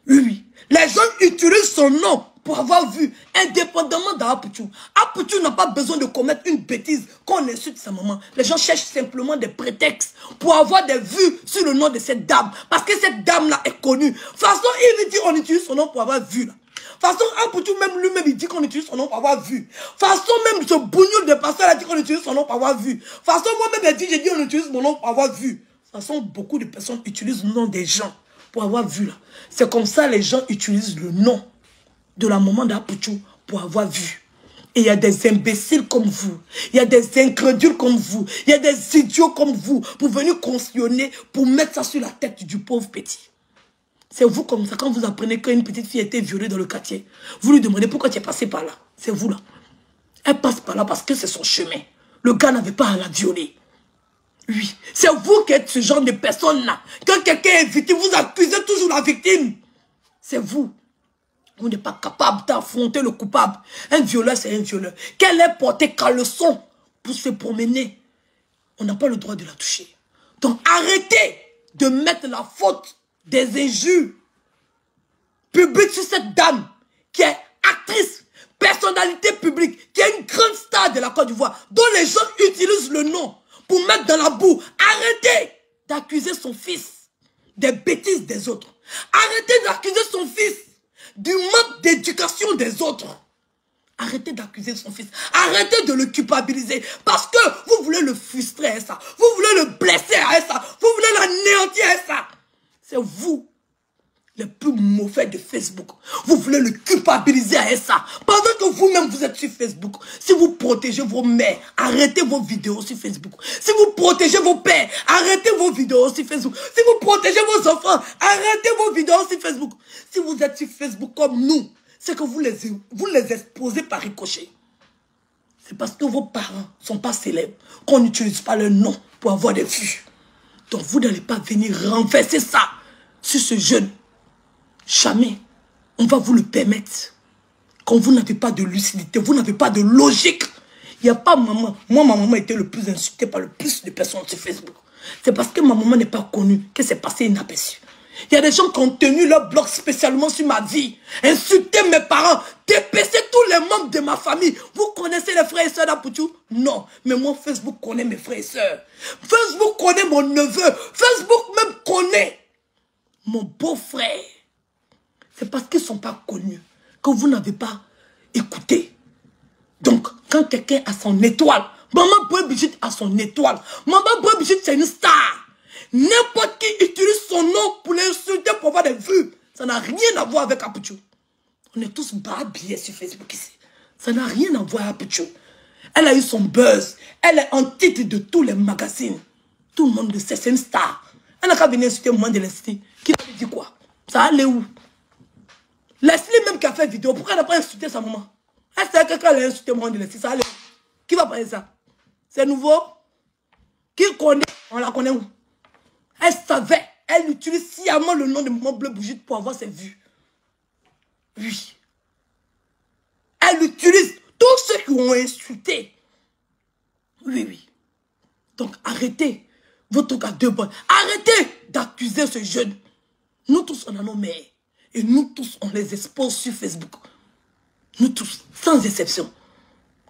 Speaker 1: Oui, oui. Les gens utilisent son nom pour avoir vu, indépendamment d'Apuchou. Apuchou n'a pas besoin de commettre une bêtise qu'on insulte sa maman. Les gens cherchent simplement des prétextes pour avoir des vues sur le nom de cette dame. Parce que cette dame-là est connue. De toute façon, il dit qu'on utilise son nom pour avoir vu. Là. De toute façon, Apuchou même lui-même, il dit qu'on utilise son nom pour avoir vu. De toute façon, même ce bougnoul de pasteur a dit qu'on utilise son nom pour avoir vu. De toute façon, moi-même, j'ai dit qu'on utilise mon nom pour avoir vu. De toute façon, beaucoup de personnes utilisent le nom des gens pour avoir vu. Là. C'est comme ça les gens utilisent le nom de la maman d'Apuchou pour avoir vu. Et il y a des imbéciles comme vous. Il y a des incrédules comme vous. Il y a des idiots comme vous pour venir cautionner, pour mettre ça sur la tête du pauvre petit. C'est vous comme ça, quand vous apprenez qu'une petite fille a été violée dans le quartier, vous lui demandez pourquoi tu es passé par là. C'est vous là. Elle passe par là parce que c'est son chemin. Le gars n'avait pas à la violer. Oui. C'est vous qui êtes ce genre de personne-là. Quand quelqu'un est victime, vous accusez toujours la victime. C'est vous. Vous n'êtes pas capable d'affronter le coupable. Un violeur, c'est un violeur. Qu'elle ait porté caleçon pour se promener, on n'a pas le droit de la toucher. Donc arrêtez de mettre la faute des injures publiques sur cette dame qui est actrice, personnalité publique, qui est une grande star de la Côte d'Ivoire, dont les gens utilisent le nom pour mettre dans la boue. Arrêtez d'accuser son fils des bêtises des autres. Arrêtez d'accuser son fils du manque d'éducation des autres. Arrêtez d'accuser son fils. Arrêtez de le culpabiliser. Parce que vous voulez le frustrer à ça. Vous voulez le blesser à ça. Vous voulez l'anéantir à ça. C'est vous, les plus mauvais de Facebook. Vous voulez le culpabiliser à ça. Pendant que vous-même vous êtes sur Facebook. Si vous protégez vos mères, arrêtez vos vidéos sur Facebook. Si vous protégez vos pères, arrêtez vos vidéos sur Facebook. Si vous protégez vos enfants, arrêtez vos vidéos sur Facebook. Si vous êtes sur Facebook comme nous, c'est que vous les exposez par ricochet. C'est parce que vos parents ne sont pas célèbres qu'on n'utilise pas leur nom pour avoir des vues. Donc vous n'allez pas venir renverser ça sur ce jeune. Jamais on va vous le permettre. Quand vous n'avez pas de lucidité, vous n'avez pas de logique. Il n'y a pas maman. Moi, ma maman était le plus insultée par le plus de personnes sur Facebook. C'est parce que ma maman n'est pas connue que c'est passé inaperçu. Il y a des gens qui ont tenu leur blog spécialement sur ma vie. Insulter mes parents, dépêcher tous les membres de ma famille. Vous connaissez les frères et sœurs d'Apuchou? Non. Mais moi, Facebook connaît mes frères et sœurs. Facebook connaît mon neveu. Facebook même connaît mon beau-frère. C'est parce qu'ils ne sont pas connus que vous n'avez pas écouté. Donc, quand quelqu'un a son étoile, Maman Boy Brigitte a son étoile. Maman Boy Brigitte, c'est une star. N'importe qui utilise son nom pour l'insulter, pour avoir des vues. Ça n'a rien à voir avec Apuchou. On est tous habillés sur Facebook ici. Ça n'a rien à voir avec Apuchou. Elle a eu son buzz. Elle est en titre de tous les magazines. Tout le monde le sait, c'est une star. Elle n'a qu'à venir insulter au moment de Leslie. Qui va lui dire quoi? Ça allait où? Leslie même qui a fait vidéo, pourquoi elle n'a pas insulté sa maman? Elle sait que quand elle a insulté au moment de Leslie, ça allait où? Qui va parler ça? C'est nouveau? Qui connaît? On la connaît où? Elle savait, elle utilise sciemment le nom de Maman Bleu Brigitte pour avoir ses vues. Oui. Elle utilise tous ceux qui ont insulté. Oui, oui. Donc arrêtez votre truc à deux bonnes. Arrêtez d'accuser ce jeune. Nous tous, on a nos mères. Et nous tous, on les expose sur Facebook. Nous tous, sans exception.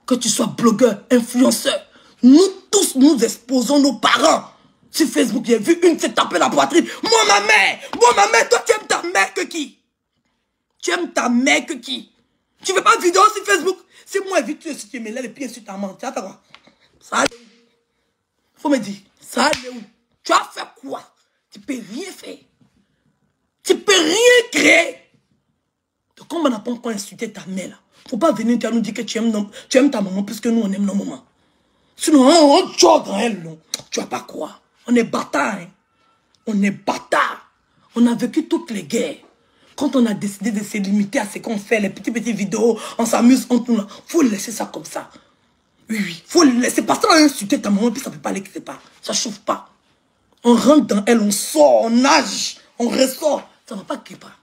Speaker 1: Que tu sois blogueur, influenceur. Nous tous, nous exposons nos parents. Sur Facebook, j'ai vu une s'est tapée la poitrine. Moi, ma mère, toi, tu aimes ta mère que qui? Tu aimes ta mère que qui? Tu veux pas de vidéo sur Facebook? Si moi, vite, tu me lèves les pieds sur ta main, tu vas faire quoi? Ça allait où? Faut me dire, ça allait où? Tu as fait quoi? Tu peux rien faire. Tu peux rien créer. Donc, comme on n'a pas encore insulté ta mère, là, faut pas venir nous dire que tu aimes ta maman plus que nous, on aime nos mamans. Sinon, on joue dans elle, non? Tu vas pas croire. On est bâtards, hein? On est bâtards. On a vécu toutes les guerres. Quand on a décidé de se limiter à ce qu'on fait, les petites vidéos, on s'amuse entre nous. Faut laisser ça comme ça. Oui, oui. Faut laisser. Parce qu'on a insulté ta maman, puis ça peut pas aller quelque part. Ça chauffe pas. On rentre dans elle, on sort, on nage, on ressort. Ça va pas quelque part.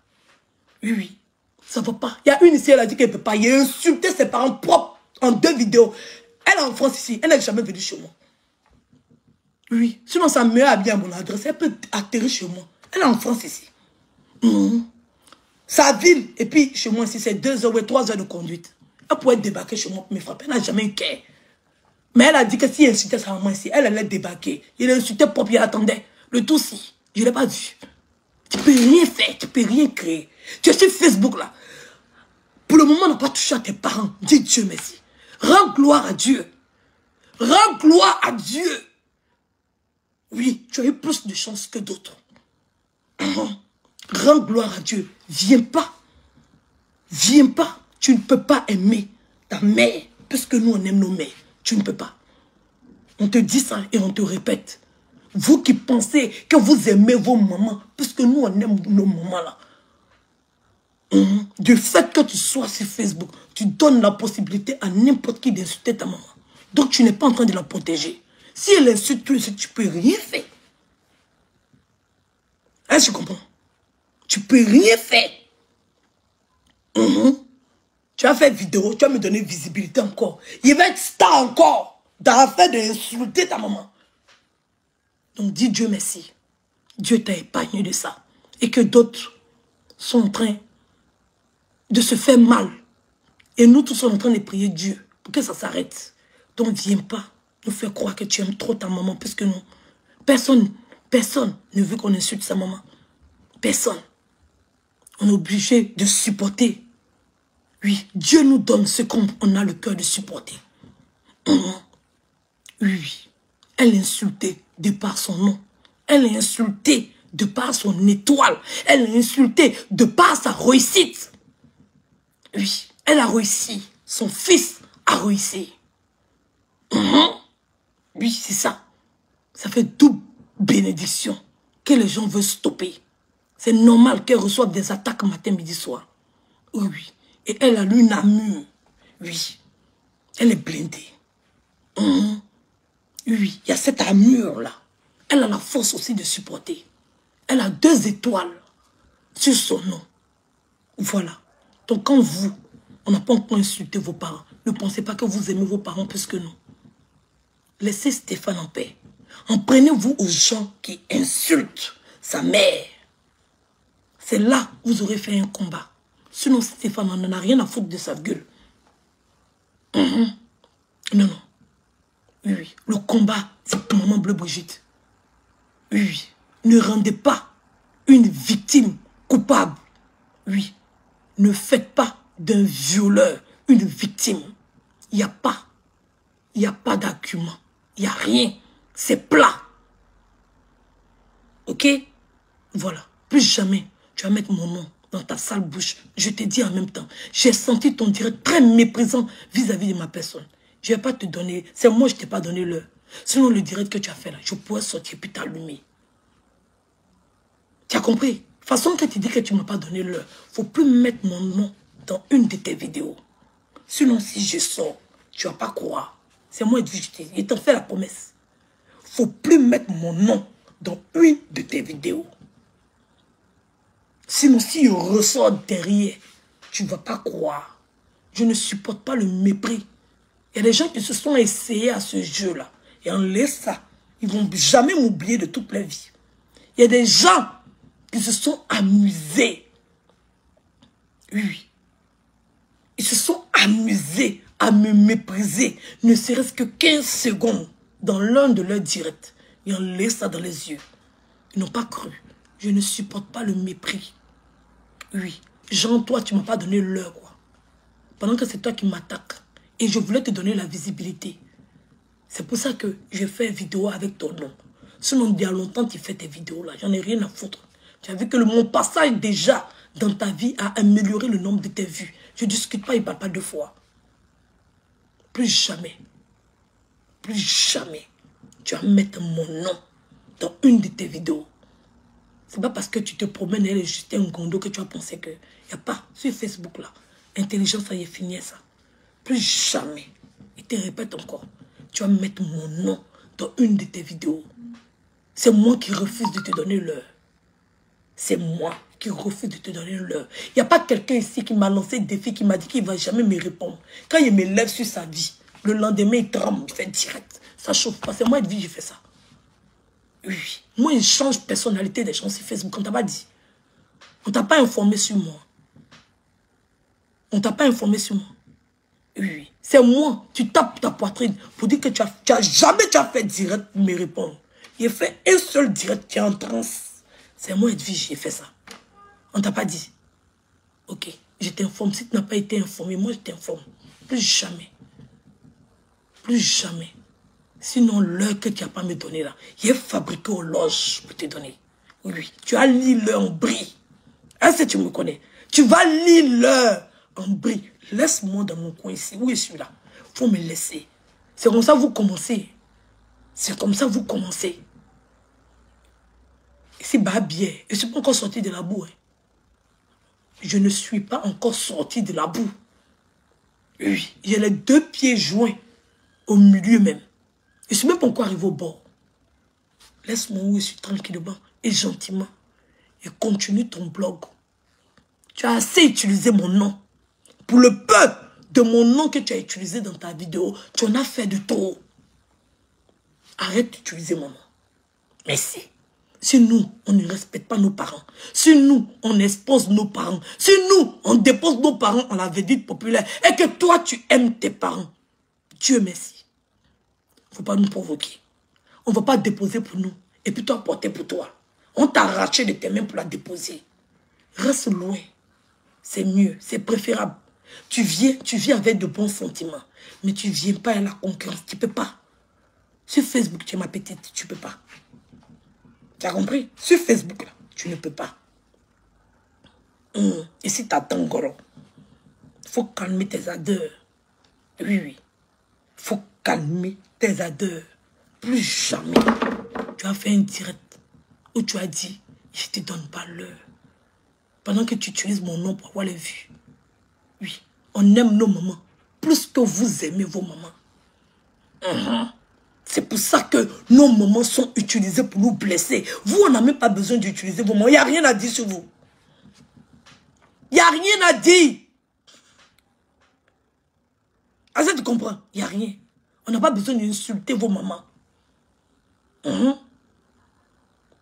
Speaker 1: Oui, oui. Ça va pas. Il y a une ici, elle a dit qu'elle peut pas. Il a insulté ses parents propres en 2 vidéos. Elle est en France ici. Elle n'est jamais venue chez moi. Oui. Sinon, sa mère a bien mon adresse. Elle peut atterrir chez moi. Elle est en France ici. Sa ville, et puis chez moi, si c'est 2 heures ou 3 heures de conduite, elle pourrait débarquer chez moi pour me frapper. Elle n'a jamais eu cœur. Mais elle a dit que si elle insultait sa maman ici, elle allait débarquer. Il a insulté propre, il attendait. Le tout si, je ne l'ai pas vu. Tu ne peux rien faire, tu ne peux rien créer. Tu es sur Facebook là. Pour le moment, on n'a pas touché à tes parents. Dis Dieu merci. Rends gloire à Dieu. Rends gloire à Dieu. Oui, tu as eu plus de chance que d'autres. Rends gloire à Dieu. Viens pas. Viens pas. Tu ne peux pas aimer ta mère. Puisque nous, on aime nos mères. Tu ne peux pas. On te dit ça et on te répète. Vous qui pensez que vous aimez vos mamans. Puisque nous, on aime nos mamans là. Du fait que tu sois sur Facebook, tu donnes la possibilité à n'importe qui d'insulter ta maman. Donc tu n'es pas en train de la protéger. Si elle insulte, tu ne peux rien faire. Est-ce que tu comprends? Tu peux rien faire. Tu as fait vidéo, tu vas me donner visibilité encore. Il va être star encore dans l'affaire d'insulter ta maman. Donc dis Dieu merci. Dieu t'a épargné de ça. Et que d'autres sont en train de se faire mal. Et nous tous sommes en train de prier Dieu pour que ça s'arrête. Donc viens pas nous faire croire que tu aimes trop ta maman, puisque nous, personne ne veut qu'on insulte sa maman. Personne. On est obligé de supporter. Oui, Dieu nous donne ce qu'on a le cœur de supporter. Oui, elle est insultée de par son nom. Elle est insultée de par son étoile. Elle est insultée de par sa réussite. Oui, elle a réussi. Son fils a réussi. Oui, c'est ça. Ça fait double bénédiction que les gens veulent stopper. C'est normal qu'elle reçoive des attaques matin, midi, soir. Oui, oui. Et elle a une armure. Oui. Elle est blindée. Oui, il y a cette armure-là. Elle a la force aussi de supporter. Elle a 2 étoiles sur son nom. Voilà. Donc quand vous, on n'a pas encore insulté vos parents, ne pensez pas que vous aimez vos parents plus que nous. Laissez Stéphane en paix. En prenez-vous aux gens qui insultent sa mère. C'est là que vous aurez fait un combat. Sinon, Stéphane, on n'en a rien à foutre de sa gueule. Non, non. Oui, oui. Le combat, c'est pour maman Bleu Brigitte. Oui, oui. Ne rendez pas une victime coupable. Oui. Ne faites pas d'un violeur une victime. Il n'y a pas. Il n'y a pas d'argument. Il n'y a rien. C'est plat. Ok? Voilà. Plus jamais, tu vas mettre mon nom dans ta sale bouche. Je te dis en même temps, j'ai senti ton direct très méprisant vis-à-vis de ma personne. Je ne vais pas te donner, c'est moi je ne t'ai pas donné l'heure. Sinon le direct que tu as fait là, je pourrais sortir puis t'allumer. Tu as compris? De toute façon que tu dis que tu ne m'as pas donné l'heure, il ne faut plus mettre mon nom dans une de tes vidéos. Sinon si je sors, tu ne vas pas croire. C'est moi qui je t'en fais la promesse. Il ne faut plus mettre mon nom dans une de tes vidéos. Sinon, si je ressors derrière, tu ne vas pas croire. Je ne supporte pas le mépris. Il y a des gens qui se sont essayés à ce jeu-là. Et en laissant ça, ils ne vont jamais m'oublier de toute leur vie. Il y a des gens qui se sont amusés. Oui. Ils se sont amusés à me mépriser, ne serait-ce que 15 secondes dans l'un de leurs directs. Et en laissant ça dans les yeux. Ils n'ont pas cru. Je ne supporte pas le mépris. Oui, Jean, toi, tu ne m'as pas donné l'heure, quoi. Pendant que c'est toi qui m'attaques. Et je voulais te donner la visibilité. C'est pour ça que je fais une vidéo avec ton nom. Sinon, il y a longtemps, tu fais tes vidéos là. J'en ai rien à foutre. Tu as vu que mon passage déjà dans ta vie a amélioré le nombre de tes vues. Je ne discute pas, il ne parle pas 2 fois. Plus jamais. Plus jamais. Tu vas mettre mon nom dans une de tes vidéos. C'est pas parce que tu te promènes et elle est juste un gondo que tu vas penser que... Il n'y a pas sur Facebook là. Intelligence, ça y est fini ça. Plus jamais. Et te répète encore. Tu vas mettre mon nom dans une de tes vidéos. C'est moi qui refuse de te donner l'heure. C'est moi qui refuse de te donner l'heure. Il n'y a pas quelqu'un ici qui m'a lancé le défi, qui m'a dit qu'il ne va jamais me répondre. Quand il me lève sur sa vie, le lendemain il tremble, il fait direct. Ça chauffe pas. C'est moi de vie, j'ai fait ça. Oui. Moi, je change personnalité des gens sur Facebook. On t'a pas dit. On t'a pas informé sur moi. On ne t'a pas informé sur moi. Oui. C'est moi. Tu tapes ta poitrine pour dire que tu as jamais fait direct pour me répondre. J'ai fait un seul direct qui est en transe. C'est moi, Edwige, j'ai fait ça. On t'a pas dit. Ok. Je t'informe. Si tu n'as pas été informé, moi je t'informe. Plus jamais. Plus jamais. Sinon, l'heure que tu n'as pas me donné là, il est fabriqué aux loges pour te donner. Oui. Tu as lu l'heure en brie. Est-ce que tu me connais? Tu vas lire l'heure en brie. Laisse-moi dans mon coin ici. Où est celui-là? Faut me laisser. C'est comme ça que vous commencez. C'est comme ça que vous commencez. Ici, bah bien. Je ne suis pas encore sorti de la boue. Hein. Je ne suis pas encore sorti de la boue. Oui. J'ai les 2 pieds joints au milieu même. Je ne suis même pas encore arrivé au bord. Laisse-moi où je suis tranquillement et gentiment. Et continue ton blog. Tu as assez utilisé mon nom. Pour le peu de mon nom que tu as utilisé dans ta vidéo, tu en as fait de trop. Arrête d'utiliser mon nom. Merci. Si nous, on ne respecte pas nos parents, si nous, on expose nos parents, si nous, on dépose nos parents en la vedette populaire, et que toi, tu aimes tes parents, Dieu merci. Il ne faut pas nous provoquer. On ne va pas déposer pour nous, et puis toi, porter pour toi. On t'a arraché de tes mains pour la déposer. Reste loin. C'est mieux, c'est préférable. Tu viens avec de bons sentiments, mais tu ne viens pas à la concurrence, tu ne peux pas. Sur Facebook, tu es ma petite, tu ne peux pas. Tu as compris? Sur Facebook, là, tu ne peux pas. Et si tu attends Goro, il faut calmer tes ardeurs. Oui, oui. Il faut calmer tes ardeurs. Plus jamais. Tu as fait un direct où tu as dit, je ne te donne pas l'heure. Pendant que tu utilises mon nom pour avoir les vues. Oui, on aime nos mamans. Plus que vous aimez vos mamans. C'est pour ça que nos mamans sont utilisées pour nous blesser. Vous, on n'a même pas besoin d'utiliser vos mamans. Il n'y a rien à dire sur vous. Il n'y a rien à dire. Ah, ça, tu comprends? Il n'y a rien. On n'a pas besoin d'insulter vos mamans.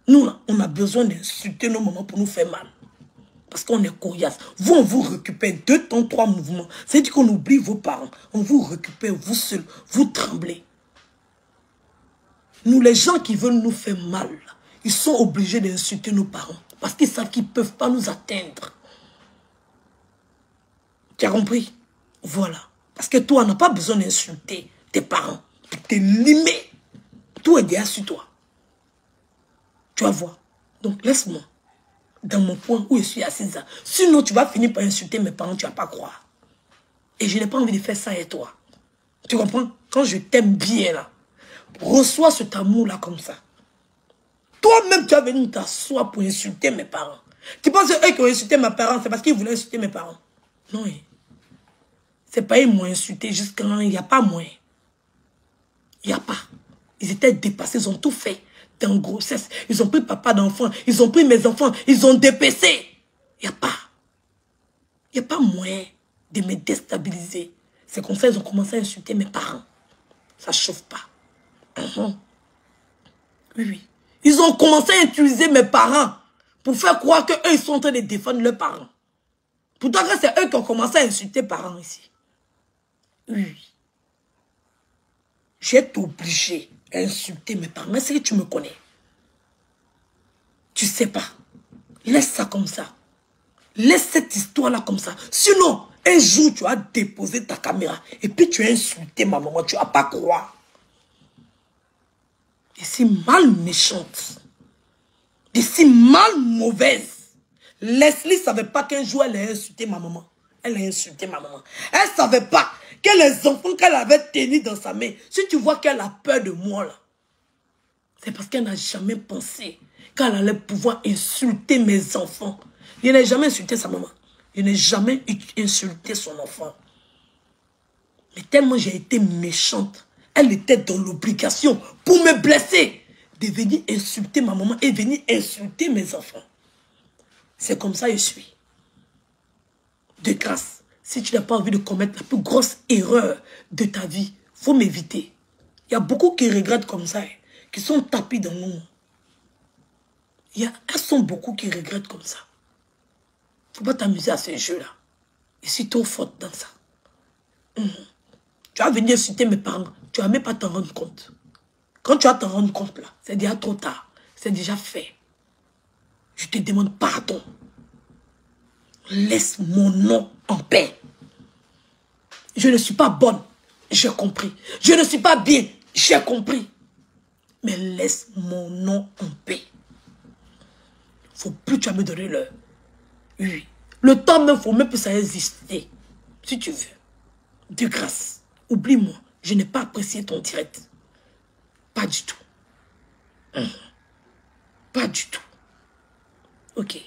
Speaker 1: Nous, là, on a besoin d'insulter nos mamans pour nous faire mal. Parce qu'on est coriace. Vous, on vous récupère 2 temps, 3 mouvements. C'est-à-dire qu'on oublie vos parents. On vous récupère, vous seul. Vous tremblez. Nous, les gens qui veulent nous faire mal, ils sont obligés d'insulter nos parents. Parce qu'ils savent qu'ils ne peuvent pas nous atteindre. Tu as compris? Voilà. Parce que toi, on n'a pas besoin d'insulter tes parents. Pour te limer. Tout est déjà sur toi. Tu vas voir. Donc, laisse-moi. Dans mon point où je suis assise. Sinon, tu vas finir par insulter mes parents, tu ne vas pas croire. Et je n'ai pas envie de faire ça avec toi. Tu comprends? Quand je t'aime bien, là, reçois cet amour-là comme ça. Toi-même, tu as venu t'asseoir pour insulter mes parents. Tu penses qu'eux qui ont insulté mes parents, c'est parce qu'ils voulaient insulter mes parents? Non. C'est pas ils m'ont insulté jusqu'à il n'y a pas moyen. Il n'y a pas. Ils étaient dépassés, ils ont tout fait. Dans grossesse, ils ont pris papa d'enfant, ils ont pris mes enfants, ils ont dépecé. Il n'y a pas. Il n'y a pas moyen de me déstabiliser. C'est comme ça qu'ils ont commencé à insulter mes parents. Ça ne chauffe pas. Oui, oui. Ils ont commencé à utiliser mes parents pour faire croire qu'eux, ils sont en train de défendre leurs parents. Pourtant, c'est eux qui ont commencé à insulter les parents ici. Oui, oui. J'ai été obligé à insulter mes parents. Est-ce que tu me connais? Tu sais pas. Laisse ça comme ça. Laisse cette histoire-là comme ça. Sinon, un jour, tu as déposé ta caméra et puis tu as insulté ma maman. Tu vas pas croire. Et c'est mal méchante. Et c'est mal mauvaise. Leslie ne savait pas qu'un jour, elle a insulté ma maman. Elle a insulté ma maman. Elle ne savait pas que les enfants qu'elle avait tenus dans sa main, si tu vois qu'elle a peur de moi, là, c'est parce qu'elle n'a jamais pensé qu'elle allait pouvoir insulter mes enfants. Je n'ai jamais insulté sa maman. Je n'ai jamais insulté son enfant. Mais tellement j'ai été méchante, elle était dans l'obligation pour me blesser de venir insulter ma maman et venir insulter mes enfants. C'est comme ça que je suis. De grâce, si tu n'as pas envie de commettre la plus grosse erreur de ta vie, il faut m'éviter. Il y a beaucoup qui regrettent comme ça, qui sont tapis dans l'ombre. Elles sont beaucoup qui regrettent comme ça. Il ne faut pas t'amuser à ce jeu-là. Je suis trop forte dans ça. Tu vas venir insulter mes parents. Tu vas même pas t'en rendre compte. Quand tu vas t'en rendre compte, là, c'est déjà trop tard. C'est déjà fait. Je te demande pardon. Laisse mon nom en paix. Je ne suis pas bonne. J'ai compris. Je ne suis pas bien. J'ai compris. Mais laisse mon nom en paix. Faut plus tu vas me donner l'heure. Oui. Le temps même, faut même que ça exister. Si tu veux. De grâce. Oublie-moi. Je n'ai pas apprécié ton direct. Pas du tout. Pas du tout. Ok.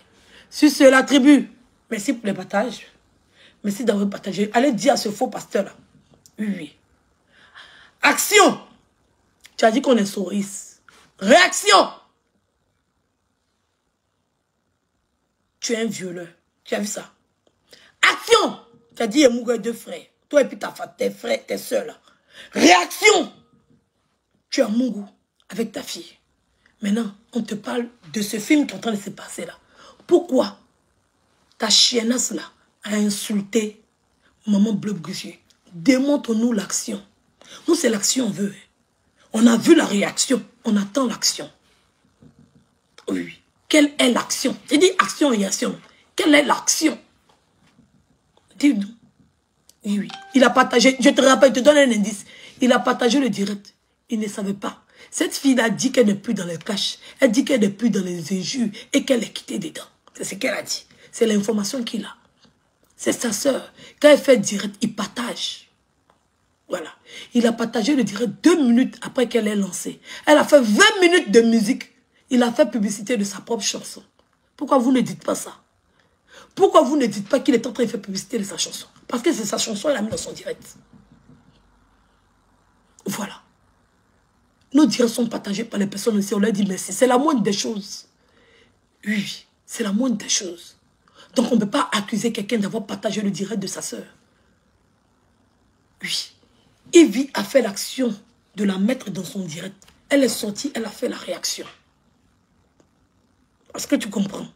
Speaker 1: Sur ce, la tribu. Merci pour les partages. Merci d'avoir partagé. Allez dire à ce faux pasteur-là. Oui. Action. Tu as dit qu'on est souris. Réaction. Tu es un violeur. Tu as vu ça? Action. Tu as dit, il y a Mouga 2 frères. Toi et puis tes frères, tes soeurs là. Réaction. Tu as Mougou avec ta fille. Maintenant, on te parle de ce film qui est en train de se passer là. Pourquoi ta chiennasse là a insulté maman Bleu Bougier? Démontre-nous l'action. Nous, c'est l'action on veut. On a vu la réaction. On attend l'action. Oui. Quelle est l'action? J'ai dit action et réaction. Quelle est l'action? Dis-nous. Oui, oui. Il a partagé, je te rappelle, je te donne un indice. Il a partagé le direct. Il ne savait pas. Cette fille a dit qu'elle n'est plus dans les clashs. Elle dit qu'elle n'est plus dans les injures et qu'elle est quittée dedans. C'est ce qu'elle a dit. C'est l'information qu'il a. C'est sa sœur. Quand elle fait direct, il partage. Voilà. Il a partagé le direct 2 minutes après qu'elle ait lancé. Elle a fait 20 minutes de musique. Il a fait publicité de sa propre chanson. Pourquoi vous ne dites pas ça? Pourquoi vous ne dites pas qu'il est en train de faire publicité de sa chanson? Parce que c'est sa chanson, elle a mis dans son direct. Voilà. Nos directs sont partagés par les personnes aussi. On leur dit merci. C'est la moindre des choses. Oui, c'est la moindre des choses. Donc on ne peut pas accuser quelqu'un d'avoir partagé le direct de sa sœur. Oui. Evie a fait l'action de la mettre dans son direct. Elle est sortie, elle a fait la réaction. Est-ce que tu comprends?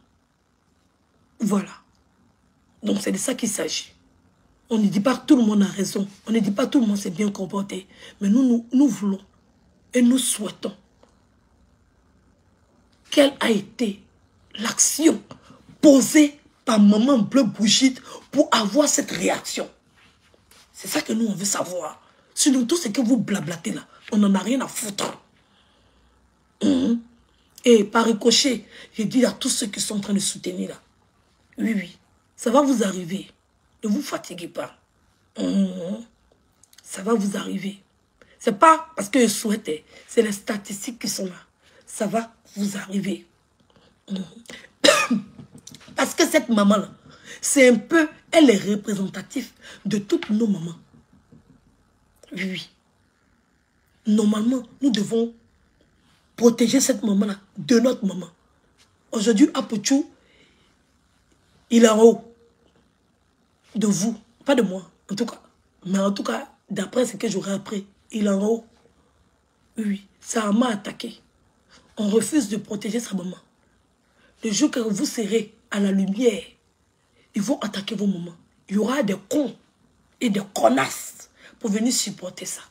Speaker 1: Voilà. Donc c'est de ça qu'il s'agit. On ne dit pas que tout le monde a raison. On ne dit pas que tout le monde s'est bien comporté. Mais nous voulons et nous souhaitons quelle a été l'action posée par maman Bleu Bougie pour avoir cette réaction. C'est ça que nous on veut savoir. Sinon tout ce que vous blablatez là, on n'en a rien à foutre. Et par ricochet, j'ai dit à tous ceux qui sont en train de soutenir là, oui, oui, ça va vous arriver. Ne vous fatiguez pas. Ça va vous arriver. C'est pas parce que je souhaitais, c'est les statistiques qui sont là. Ça va vous arriver. Parce que cette maman-là, c'est un peu, elle est représentative de toutes nos mamans. Oui, oui. Normalement, nous devons protéger cette maman-là de notre maman. Aujourd'hui, Apochou, il est en haut de vous. Pas de moi, en tout cas. Mais en tout cas, d'après ce que j'aurais appris, il est en haut. Oui, oui. Ça m'a attaqué. On refuse de protéger sa maman. Le jour que vous serez à la lumière, ils vont attaquer vos mamans. Il y aura des cons et des connasses pour venir supporter ça.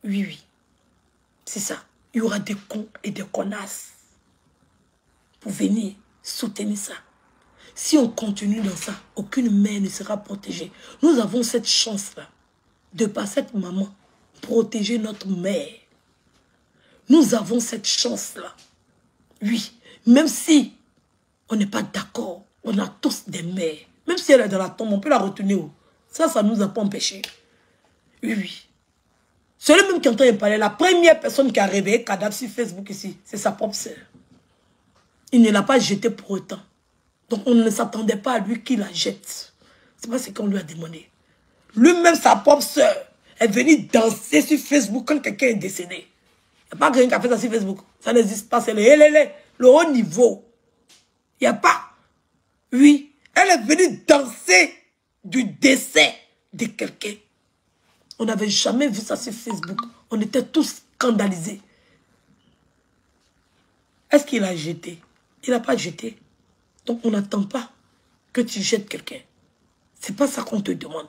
Speaker 1: Oui, oui. C'est ça. Il y aura des cons et des connasses pour venir soutenir ça. Si on continue dans ça, aucune mère ne sera protégée. Nous avons cette chance-là de par cette maman protéger notre mère. Nous avons cette chance-là. Oui, même si on n'est pas d'accord, on a tous des mères. Même si elle est dans la tombe, on peut la retenir. Ça ne nous a pas empêché. Oui, oui. Celui même qui est en train de parler, la première personne qui a réveillé Kadhafi sur Facebook ici, c'est sa propre sœur. Il ne l'a pas jeté pour autant. Donc on ne s'attendait pas à lui qu'il la jette. C'est pas ce qu'on lui a demandé. Lui-même, sa propre sœur, est venue danser sur Facebook quand quelqu'un est décédé. Il n'y a pas quelqu'un qui a fait ça sur Facebook. Ça n'existe pas. C'est le haut niveau. Il n'y a pas. Oui. Elle est venue danser du décès de quelqu'un. On n'avait jamais vu ça sur Facebook. On était tous scandalisés. Est-ce qu'il a jeté? Il n'a pas jeté. Donc on n'attend pas que tu jettes quelqu'un. C'est pas ça qu'on te demande.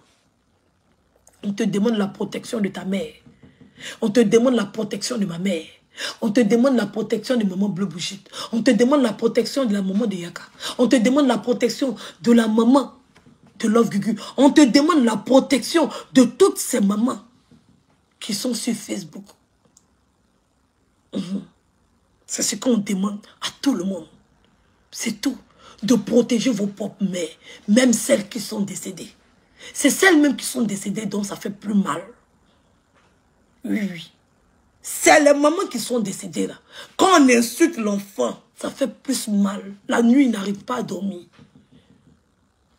Speaker 1: On te demande la protection de ta mère. On te demande la protection de ma mère. On te demande la protection de maman Bleu Bouchite. On te demande la protection de la maman de Yaka. On te demande la protection de la maman de Love Gugu. On te demande la protection de toutes ces mamans qui sont sur Facebook. C'est ce qu'on demande à tout le monde. C'est tout. De protéger vos propres mères, même celles qui sont décédées. C'est celles même qui sont décédées dont ça fait plus mal. Oui, oui. C'est les mamans qui sont décédées là. Quand on insulte l'enfant, ça fait plus mal. La nuit, il n'arrive pas à dormir.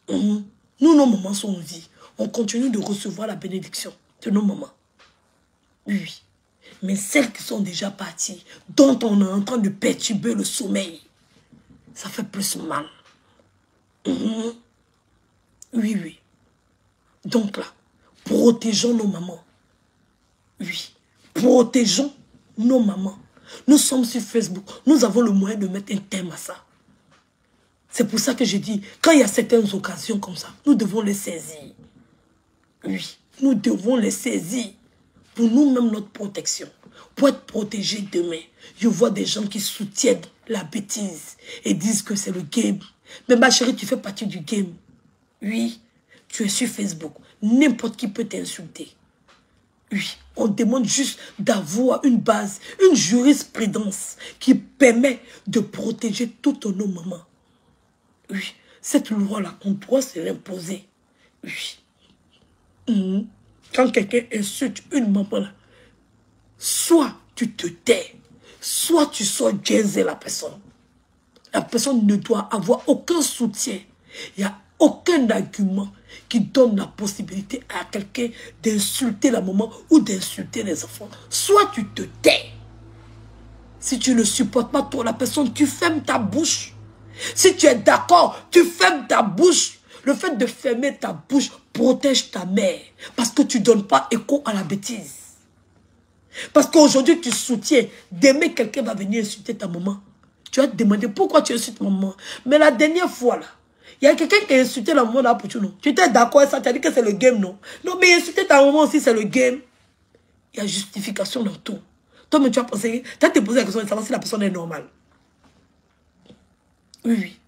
Speaker 1: Nous, nos mamans sont en vie. On continue de recevoir la bénédiction de nos mamans. Oui, oui. Mais celles qui sont déjà parties, dont on est en train de perturber le sommeil, ça fait plus mal. Oui, oui. Donc là, protégeons nos mamans. Oui. Protégeons nos mamans. Nous sommes sur Facebook. Nous avons le moyen de mettre un thème à ça. C'est pour ça que je dis, quand il y a certaines occasions comme ça, nous devons les saisir. Oui. Nous devons les saisir pour nous-mêmes notre protection. Pour être protégés demain. Je vois des gens qui soutiennent la bêtise et disent que c'est le game. Mais ma chérie, tu fais partie du game. Oui. Tu es sur Facebook. N'importe qui peut t'insulter. Oui, on demande juste d'avoir une base, une jurisprudence qui permet de protéger toutes nos mamans. Oui, cette loi-là, on doit se l'imposer. Oui. Quand quelqu'un insulte une maman, là, soit tu te tais, soit tu sors jazzer la personne. La personne ne doit avoir aucun soutien. Il n'y a aucun argument qui donne la possibilité à quelqu'un d'insulter la maman ou d'insulter les enfants. Soit tu te tais. Si tu ne supportes pas toi, la personne, tu fermes ta bouche. Si tu es d'accord, tu fermes ta bouche. Le fait de fermer ta bouche protège ta mère. Parce que tu ne donnes pas écho à la bêtise. Parce qu'aujourd'hui, tu soutiens. Demain, quelqu'un va venir insulter ta maman. Tu vas te demander pourquoi tu insultes maman. Mais la dernière fois, là, il y a quelqu'un qui a insulté la maman là pour tout, non? Tu étais d'accord avec ça? Tu as dit que c'est le game, non? Non, mais insulter ta maman aussi, c'est le game. Il y a justification dans tout. Toi, mais tu as pensé, tu as te posé la question de savoir si la personne est normale. Oui, oui.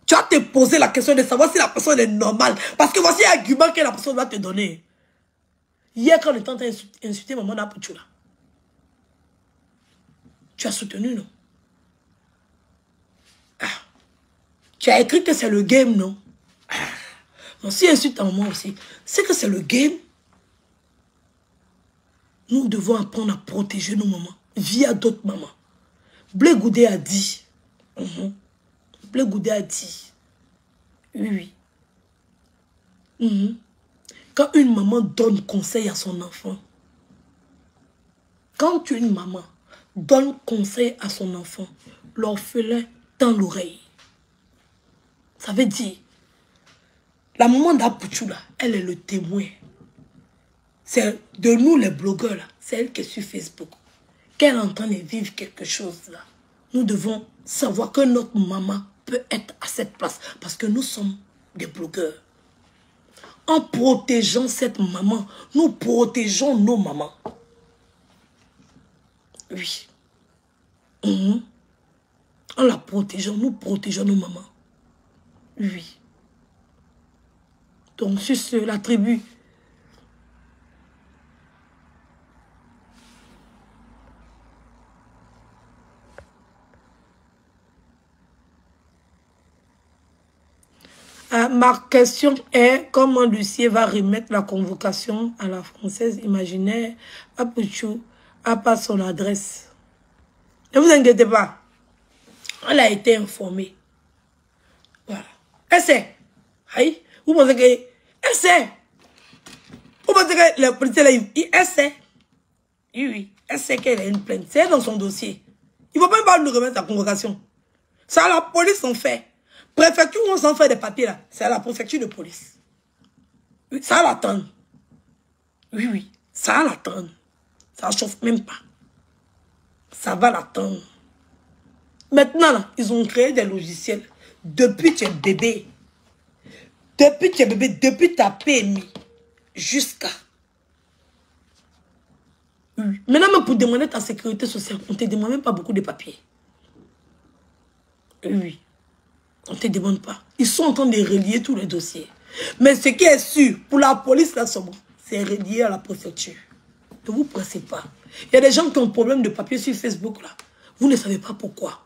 Speaker 1: Tu as te posé la question de savoir si la personne est normale. Parce que voici l'argument que la personne va te donner. Hier, quand on était en train d'insulter maman là pour tout, là, tu as soutenu, non? Tu as écrit que c'est le game, non? Non, si insulte ta maman aussi, c'est que c'est le game. Nous devons apprendre à protéger nos mamans via d'autres mamans. Blé Goudé a dit. Blé Goudé a dit. Oui, oui. Quand une maman donne conseil à son enfant, quand une maman donne conseil à son enfant, l'orphelin tend l'oreille. Ça veut dire, la maman d'Apouchou, là, elle est le témoin. C'est de nous, les blogueurs, là, c'est elle qui est sur Facebook. Qu'elle est en train de vivre quelque chose, là. Nous devons savoir que notre maman peut être à cette place. Parce que nous sommes des blogueurs. En protégeant cette maman, nous protégeons nos mamans. Oui. En la protégeant, nous protégeons nos mamans. Oui. Donc, sur ce, la tribu. Ma question est, comment Lucie va remettre la convocation à la française imaginaire à Pouchou, à pas son adresse? Ne vous inquiétez pas. Elle a été informée. Voilà. Elle sait. Aïe. Vous pensez que... Elle sait. Vous pensez que le policier là, elle sait. Oui, oui. Elle sait qu'elle a une plainte. C'est dans son dossier. Il ne faut même pas nous remettre la convocation. Ça, la police en fait. Préfecture où on s'en fait des papiers là. C'est à la préfecture de police. Oui, ça va l'attendre. Oui, oui. Ça va l'attendre. Ça ne chauffe même pas. Ça va l'attendre. Maintenant, là, ils ont créé des logiciels. Depuis que tu es bébé. Depuis tes bébés, depuis ta PMI, jusqu'à... Oui. Maintenant, même pour demander ta sécurité sociale, on ne te demande même pas beaucoup de papiers. Oui. On ne te demande pas. Ils sont en train de relier tous les dossiers. Mais ce qui est sûr, pour la police, là, c'est relié à la préfecture. Ne vous pressez pas. Il y a des gens qui ont un problème de papier sur Facebook, là. Vous ne savez pas pourquoi.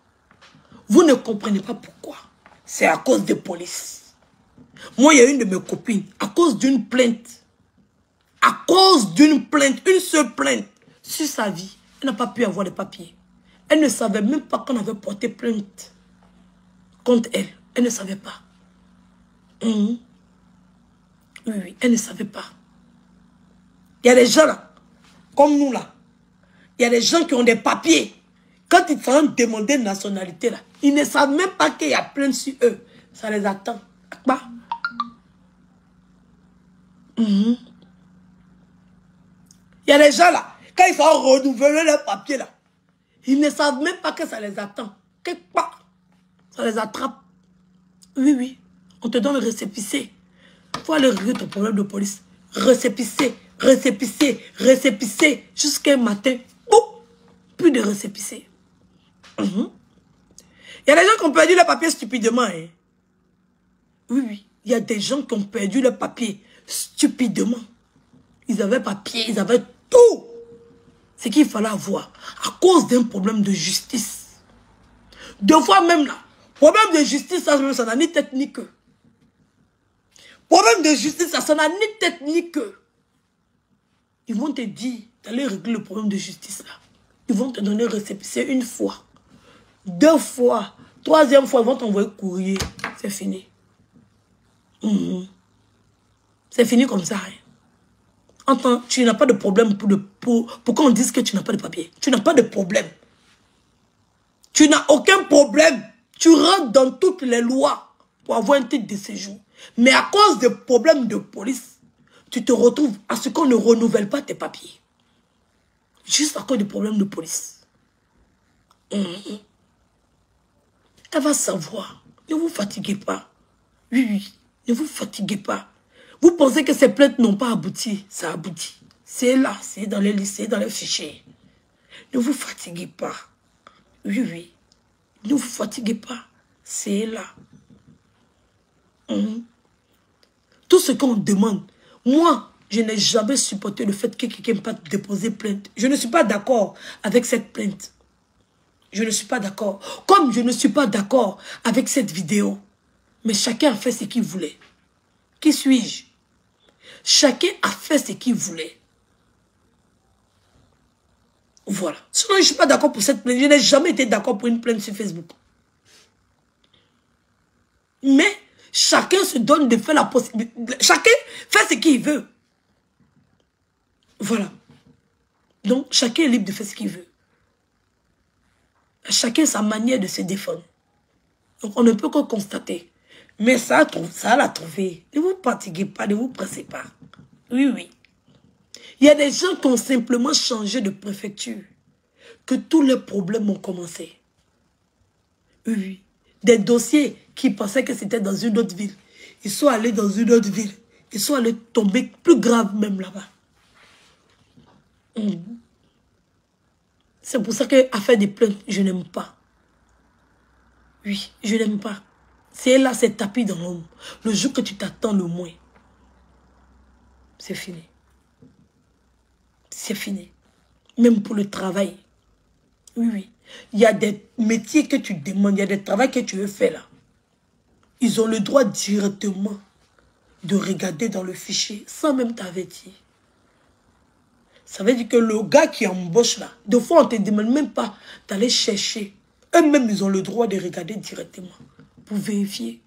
Speaker 1: Vous ne comprenez pas pourquoi. C'est à cause de police. Moi, il y a une de mes copines, à cause d'une plainte, une seule plainte, sur sa vie, elle n'a pas pu avoir de papiers. Elle ne savait même pas qu'on avait porté plainte contre elle. Elle ne savait pas. Oui, elle ne savait pas. Il y a des gens là, comme nous là, il y a des gens qui ont des papiers. Quand ils sont demander une nationalité là, ils ne savent même pas qu'il y a plainte sur eux. Ça les attend. Quoi? Il y a des gens là, quand ils vont renouveler leurs papiers là, ils ne savent même pas que ça les attend. Quelque part, ça les attrape. Oui, on te donne le récépissé. Il faut aller régler ton problème de police. Récépissé, jusqu'à un matin. Boum, plus de récépissé. Il y a des gens qui ont perdu le papier stupidement. Hein. Oui, il y a des gens qui ont perdu le papier stupidement. Ils avaient papier, ils avaient tout. Ce qu'il fallait avoir à cause d'un problème de justice. Deux fois même là, problème de justice, ça n'a ni tête ni queue. Problème de justice, ça n'a ni tête ni queue. Ils vont te dire d'aller régler le problème de justice là. Ils vont te donner récépissé une fois, deux fois, troisième fois, ils vont t'envoyer courrier. C'est fini. C'est fini comme ça. Hein. Entends, tu n'as pas de problème pour qu'on dise que tu n'as pas de papier. Tu n'as pas de problème. Tu n'as aucun problème. Tu rentres dans toutes les lois pour avoir un titre de séjour. Mais à cause des problèmes de police, tu te retrouves à ce qu'on ne renouvelle pas tes papiers. Juste à cause des problèmes de police. Elle va savoir. Ne vous fatiguez pas. Oui. Ne vous fatiguez pas. Vous pensez que ces plaintes n'ont pas abouti. Ça aboutit. C'est là, c'est dans les lycées, dans les fichiers. Ne vous fatiguez pas. Oui. Ne vous fatiguez pas. C'est là. Tout ce qu'on demande. Moi, je n'ai jamais supporté le fait que quelqu'un n'ait pas déposé plainte. Je ne suis pas d'accord avec cette plainte. Je ne suis pas d'accord. Comme je ne suis pas d'accord avec cette vidéo. Mais chacun a fait ce qu'il voulait. Qui suis-je? Chacun a fait ce qu'il voulait. Voilà. Sinon, je ne suis pas d'accord pour cette plainte. Je n'ai jamais été d'accord pour une plainte sur Facebook. Mais chacun se donne de faire la possibilité. Chacun fait ce qu'il veut. Voilà. Donc, chacun est libre de faire ce qu'il veut. Chacun sa manière de se défendre. Donc, on ne peut que constater. Mais ça l'a trouvé. Ne vous fatiguez pas, ne vous pressez pas. Oui. Il y a des gens qui ont simplement changé de préfecture. Que tous les problèmes ont commencé. Oui. Des dossiers qui pensaient que c'était dans une autre ville. Ils sont allés dans une autre ville. Ils sont allés tomber plus grave même là-bas. C'est pour ça qu'à faire des plaintes, je n'aime pas. Oui, je n'aime pas. C'est là, c'est tapis dans l'ombre. Le jour que tu t'attends le moins, c'est fini. C'est fini. Même pour le travail. Oui. Il y a des métiers que tu demandes, il y a des travaux que tu veux faire là. Ils ont le droit directement de regarder dans le fichier sans même t'avertir. Ça veut dire que le gars qui embauche là, des fois on ne te demande même pas d'aller chercher. Eux-mêmes, ils ont le droit de regarder directement pour vérifier.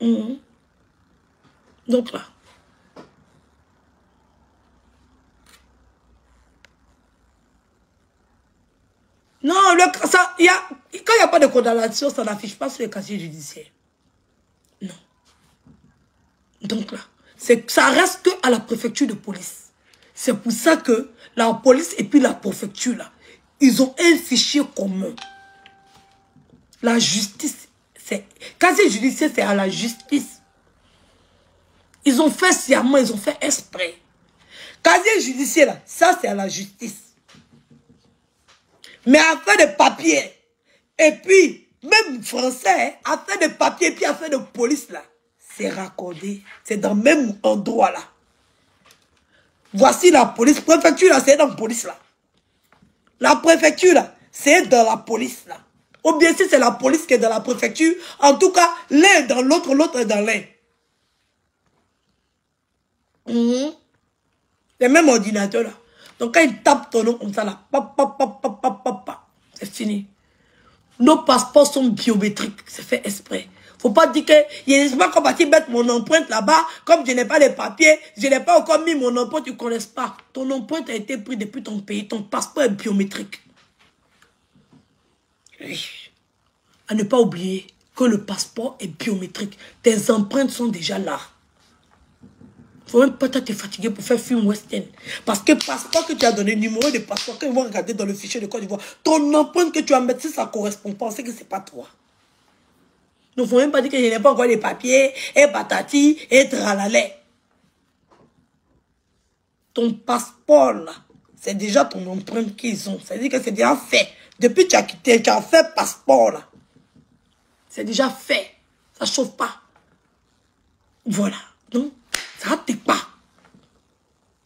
Speaker 1: Donc là. Non, quand il n'y a pas de condamnation, ça n'affiche pas sur le casier judiciaire. Non. Donc là, ça reste que à la préfecture de police. C'est pour ça que la police et puis la préfecture, là, ils ont un fichier commun. La justice, casier judiciaire, c'est à la justice. Ils ont fait sciemment, ils ont fait exprès. Casier judiciaire, là, ça c'est à la justice. Mais affaire de papier, et puis, même français, affaire de papier, et puis affaire de police, là, c'est raccordé. C'est dans le même endroit, là. Voici la police. Préfecture, là, c'est dans la police, là. La préfecture, là, c'est dans la police, là. Ou bien si c'est la police qui est dans la préfecture, en tout cas, l'un est dans l'autre, l'autre est dans l'un. Les mêmes ordinateurs, là. Donc, quand ils tapent ton nom comme ça, là, c'est fini. Nos passeports sont biométriques. C'est fait exprès. Faut pas dire que, il n'est pas comme si mettre mon empreinte là-bas, comme je n'ai pas les papiers, je n'ai pas encore mis mon empreinte, tu ne connais pas. Ton empreinte a été prise depuis ton pays, ton passeport est biométrique. Oui. À ne pas oublier que le passeport est biométrique. Tes empreintes sont déjà là. Faut même pas te fatiguer pour faire film western. Parce que le passeport que tu as donné, le numéro de passeport, quand ils vont regarder dans le fichier de Côte d'Ivoire, ton empreinte que tu vas mettre, si ça ne correspond pas, on sait que ce n'est pas toi. Il ne faut même pas dire que je n'ai pas encore les papiers, et patati, et tralalé. Ton passeport, là, c'est déjà ton empreinte qu'ils ont. C'est-à-dire que c'est déjà fait. Depuis que tu as quitté, tu as fait passeport, là. C'est déjà fait. Ça ne chauffe pas. Voilà. Donc, ça ne t'aide pas.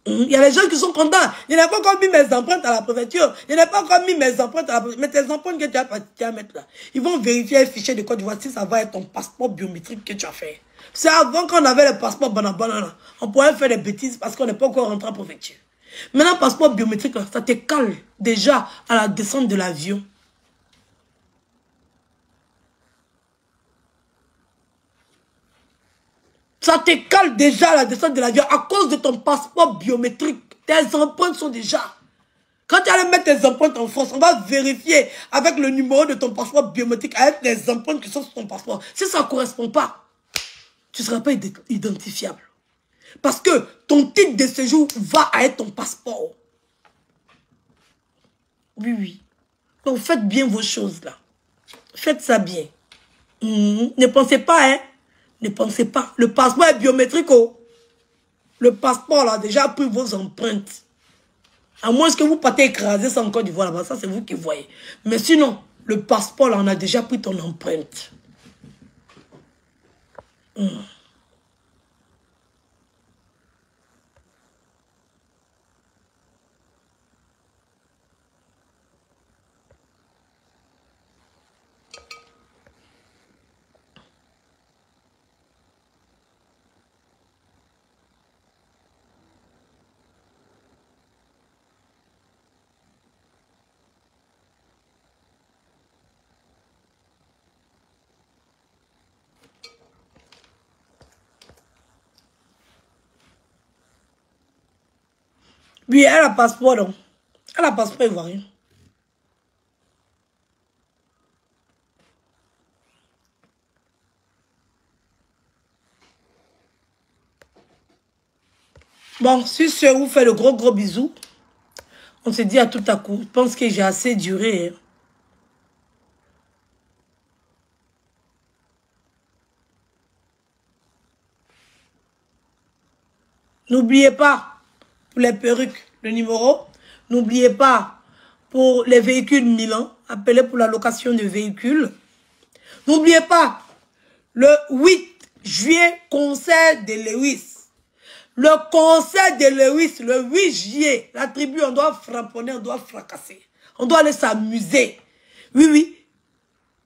Speaker 1: Il y a les gens qui sont contents. Je n'ai pas encore mis mes empreintes à la préfecture. Je n'ai pas encore mis mes empreintes à la préfecture. Mais tes empreintes que tu vas mettre là, ils vont vérifier un fichier de Côte d'Ivoire si ça va être ton passeport biométrique que tu as fait. C'est avant qu'on avait le passeport banana. On pouvait faire des bêtises parce qu'on n'est pas encore rentré en préfecture. Maintenant, passeport biométrique, là, ça te cale déjà à la descente de l'avion. Ça te cale déjà à la descente de l'avion à cause de ton passeport biométrique. Tes empreintes sont déjà. Quand tu allais mettre tes empreintes en France, on va vérifier avec le numéro de ton passeport biométrique, avec les empreintes qui sont sur ton passeport. Si ça ne correspond pas, tu ne seras pas identifiable. Parce que ton titre de séjour va être ton passeport. Oui, oui. Donc faites bien vos choses là. Faites ça bien. Ne pensez pas, hein. Ne pensez pas. Le passeport est biométrique, oh. Le passeport, là, a déjà pris vos empreintes. À moins que vous partez écraser ça en Côte d'Ivoire, là-bas, ça, c'est vous qui voyez. Mais sinon, le passeport, là, on a déjà pris ton empreinte. Oui, elle a passeport, donc. Elle a passeport ivoirien. Bon, si ce vous fait le gros bisou, on se dit à tout à coup. Je pense que j'ai assez duré. Hein. N'oubliez pas, pour les perruques, le numéro. N'oubliez pas, pour les véhicules Milan, appelez pour la location de véhicules. N'oubliez pas, le 8 juillet, concert de Lewis. Le concert de Lewis, le 8 juillet, la tribu, on doit frapponner, on doit fracasser. On doit aller s'amuser. Oui, oui.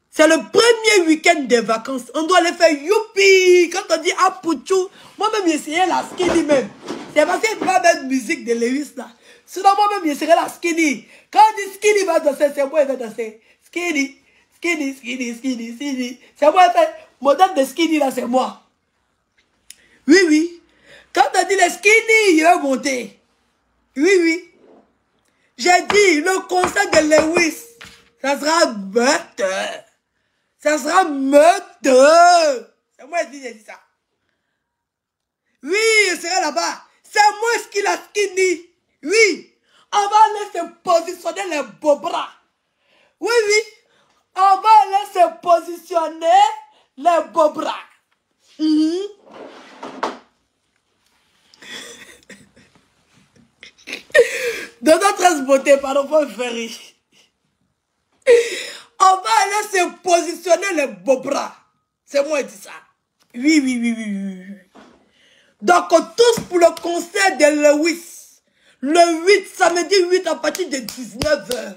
Speaker 1: C'est le premier week-end des vacances. On doit aller faire youpi. Quand on dit apouchou, moi-même, j'ai essayé la skinny même. C'est parce qu'il ne peut pas mettre musique de Lewis là. Sinon, moi-même, j'ai essayé la skinny. Quand on dit skinny va danser, c'est moi qui vais danser. Skinny, skinny, skinny, skinny, skinny. C'est moi qui vais. Modèle de skinny là, c'est moi. Oui, oui. Quand on dit les skinny, il va monter. Oui, oui. J'ai dit, le concert de Lewis, ça sera meute. Ça sera meute. C'est moi qui ai dit ça. Oui, je serai là-bas. C'est moi qui l'a skinny. Oui. On va laisser positionner les beaux bras. Oui, oui. On va laisser positionner les beaux bras. côté, pardon, faut me faire rire. On va aller se positionner les beaux bras. C'est moi qui dis ça. Oui, oui, oui, oui, oui. Donc, tous pour le concert de Lewis. Le 8, samedi 8 à partir de 19h.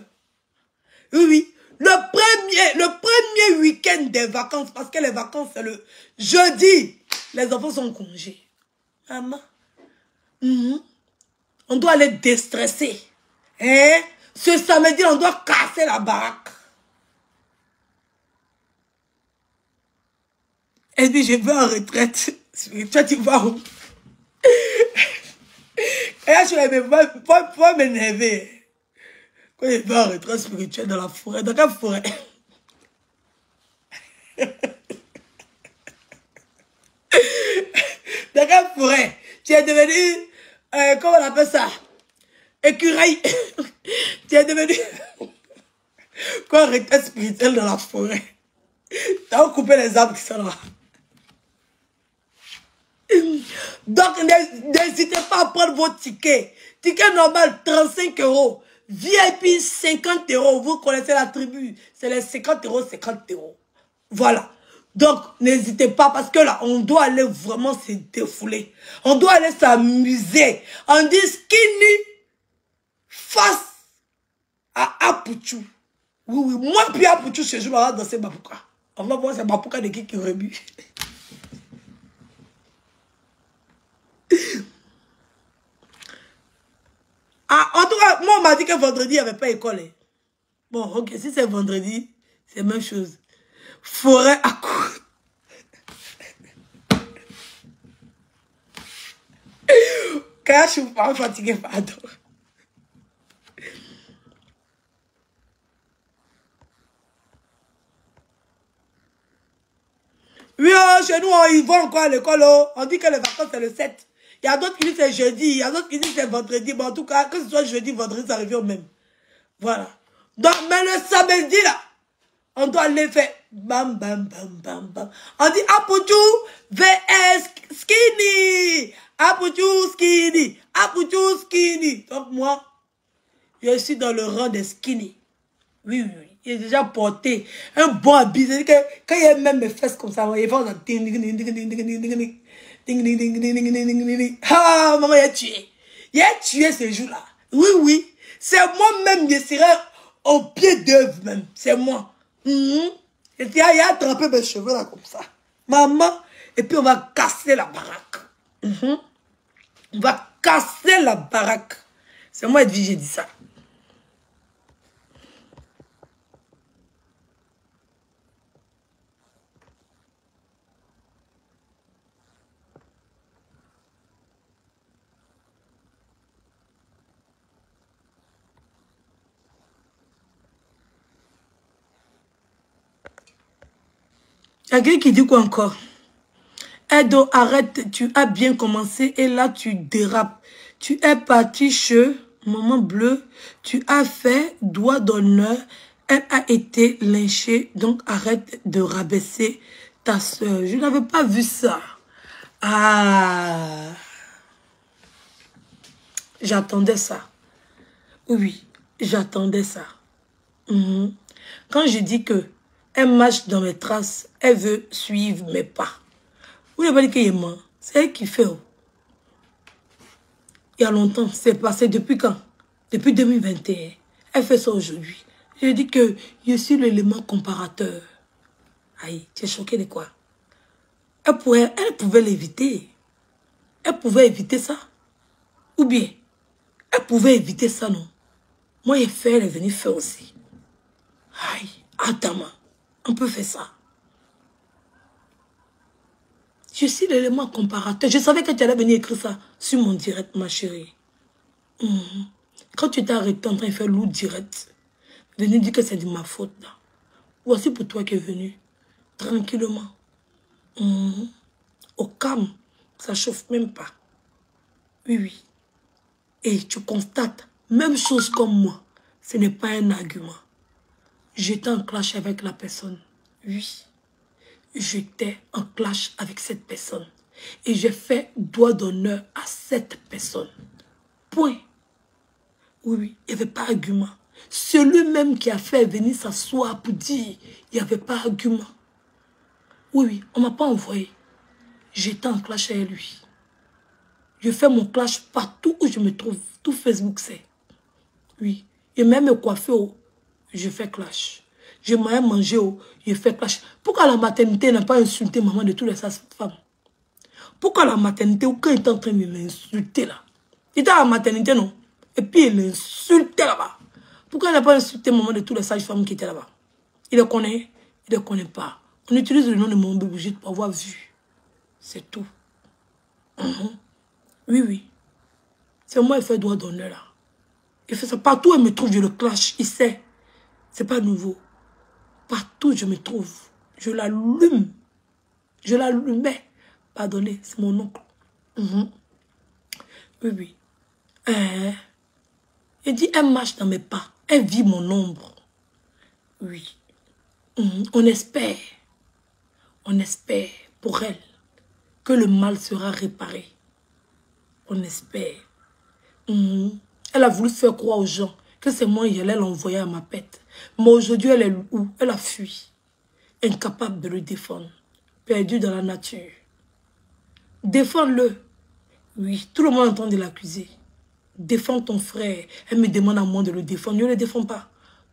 Speaker 1: Oui, oui. Le premier week-end des vacances, parce que les vacances, c'est le jeudi. Les enfants sont en congé. Maman. On doit aller déstresser. Hein? Ce samedi, on doit casser la baraque. Elle dit, je vais en retraite. Toi, tu vas où? Et là, je vais pas m'énerver. Quand je vais en retraite spirituelle dans la forêt, dans quelle forêt? Dans quelle forêt? Tu es devenu, comment on appelle ça? Écureuil. Tu es devenu, quoi, retraite spirituelle dans la forêt? T'as coupé les arbres qui sont là. Donc, n'hésitez pas à prendre vos tickets. Ticket normal, 35 €. VIP, 50 €. Vous connaissez la tribu. C'est les 50 €, 50 €. Voilà. Donc, n'hésitez pas parce que là, on doit aller vraiment se défouler. On doit aller s'amuser. On dit Skinny face à Apuchou. Oui, oui. Moi, puis Apuchou, ce jour-là, on va danser Bapuka. On va voir c'est Bapuka de qui remue. Ah, en tout cas, moi, on m'a dit que vendredi, il n'y avait pas école. Bon, ok, si c'est vendredi, c'est la même chose. Forêt à coups. Quand je suis pas fatiguée, pardon. Oui, oh, chez nous, ils vont encore à l'école. Oh. On dit que les vacances, c'est le 7. Il y a d'autres qui disent c'est jeudi. Il y a d'autres qui disent c'est vendredi. Mais en tout cas, que ce soit jeudi, vendredi, ça revient au même. Voilà. Donc, mais le samedi, là, on doit aller faire bam, bam, bam, bam, bam. On dit Apuchou vs Skinny. Apuchou Skinny. Apuchou Skinny. Donc, moi, je suis dans le rang des Skinny. Oui, oui, oui. Il est déjà porté un bon habit. C'est-à-dire que quand il y a même mes fesses comme ça, il fait un ding, ding, ding, ding, ding, ding, ding, ding, ding, ding, ding, ding, ding, ding, ding, ding, ding. Ah, maman, il a tué. Il a tué ce jour-là. Oui, oui. C'est moi-même, je serai au pied d'œuvre même. C'est moi. Et il a attrapé mes cheveux là comme ça. Maman. Et puis on va casser la baraque. On va casser la baraque. C'est moi, Edwige, j'ai dit ça. Il y a quelqu'un qui dit quoi encore? Edo, arrête, tu as bien commencé et là tu dérapes. Tu es parti chez Maman Bleue, tu as fait doigt d'honneur, elle a été lynchée, donc arrête de rabaisser ta soeur. Je n'avais pas vu ça. Ah, j'attendais ça. Oui, j'attendais ça. Quand je dis que elle marche dans mes traces, elle veut suivre mes pas. Vous n'avez pas dit qu'elle est mort. C'est elle qui fait. Il y a longtemps, c'est passé depuis quand? Depuis 2021. Elle fait ça aujourd'hui. Je dis que je suis l'élément comparateur. Aïe, tu es choqué de quoi? Elle pouvait l'éviter. Elle pouvait éviter ça. Ou bien, elle pouvait éviter ça, non? Moi, j'ai fait, elle est venue faire aussi. Aïe, Adama, on peut faire ça. Je suis l'élément comparateur. Je savais que tu allais venir écrire ça sur mon direct, ma chérie. Quand tu t'es arrêté en train de faire loup direct, venir dire que c'est de ma faute, là. Voici pour toi qui es venu. Tranquillement. Au calme. Ça chauffe même pas. Oui, oui. Et tu constates, même chose comme moi. Ce n'est pas un argument. J'étais en clash avec la personne. Oui. J'étais en clash avec cette personne. Et j'ai fait doigt d'honneur à cette personne. Point. Oui, oui, il n'y avait pas d'argument. Celui-même qui a fait venir s'asseoir pour dire, il n'y avait pas d'argument. Oui, oui, on ne m'a pas envoyé. J'étais en clash avec lui. Je fais mon clash partout où je me trouve. Tout Facebook sait. Oui. Et même me coiffer, je fais clash. Je m'ai mangé, je fais clash. Pourquoi la maternité n'a pas insulté maman de toutes les femmes? Pourquoi la maternité, quand il est en train de m'insulter là? Il était à la maternité, non? Et puis il l'insultait là-bas. Pourquoi il n'a pas insulté maman de toutes les sages-femmes qui étaient là-bas? Il le connaît? Il ne le connaît pas. On utilise le nom de mon bébé juste pour avoir vu. C'est tout. Oui, oui. C'est moi qui fais droit d'honneur là. Il fait ça. Partout où il me trouve, je le clash. Il sait. C'est pas nouveau. Partout où je me trouve, je l'allume. Je l'allumais. Pardonnez, c'est mon oncle. Oui, oui. Il dit, elle marche dans mes pas. Elle vit mon ombre. Oui. On espère pour elle que le mal sera réparé. On espère. Elle a voulu faire croire aux gens que c'est moi qui allais l'envoyer à ma pète. Mais aujourd'hui, elle est où? Elle a fui. Incapable de le défendre. Perdue dans la nature. Défends-le. Oui, tout le monde entend de l'accuser. Défends ton frère. Elle me demande à moi de le défendre. Je ne le défends pas.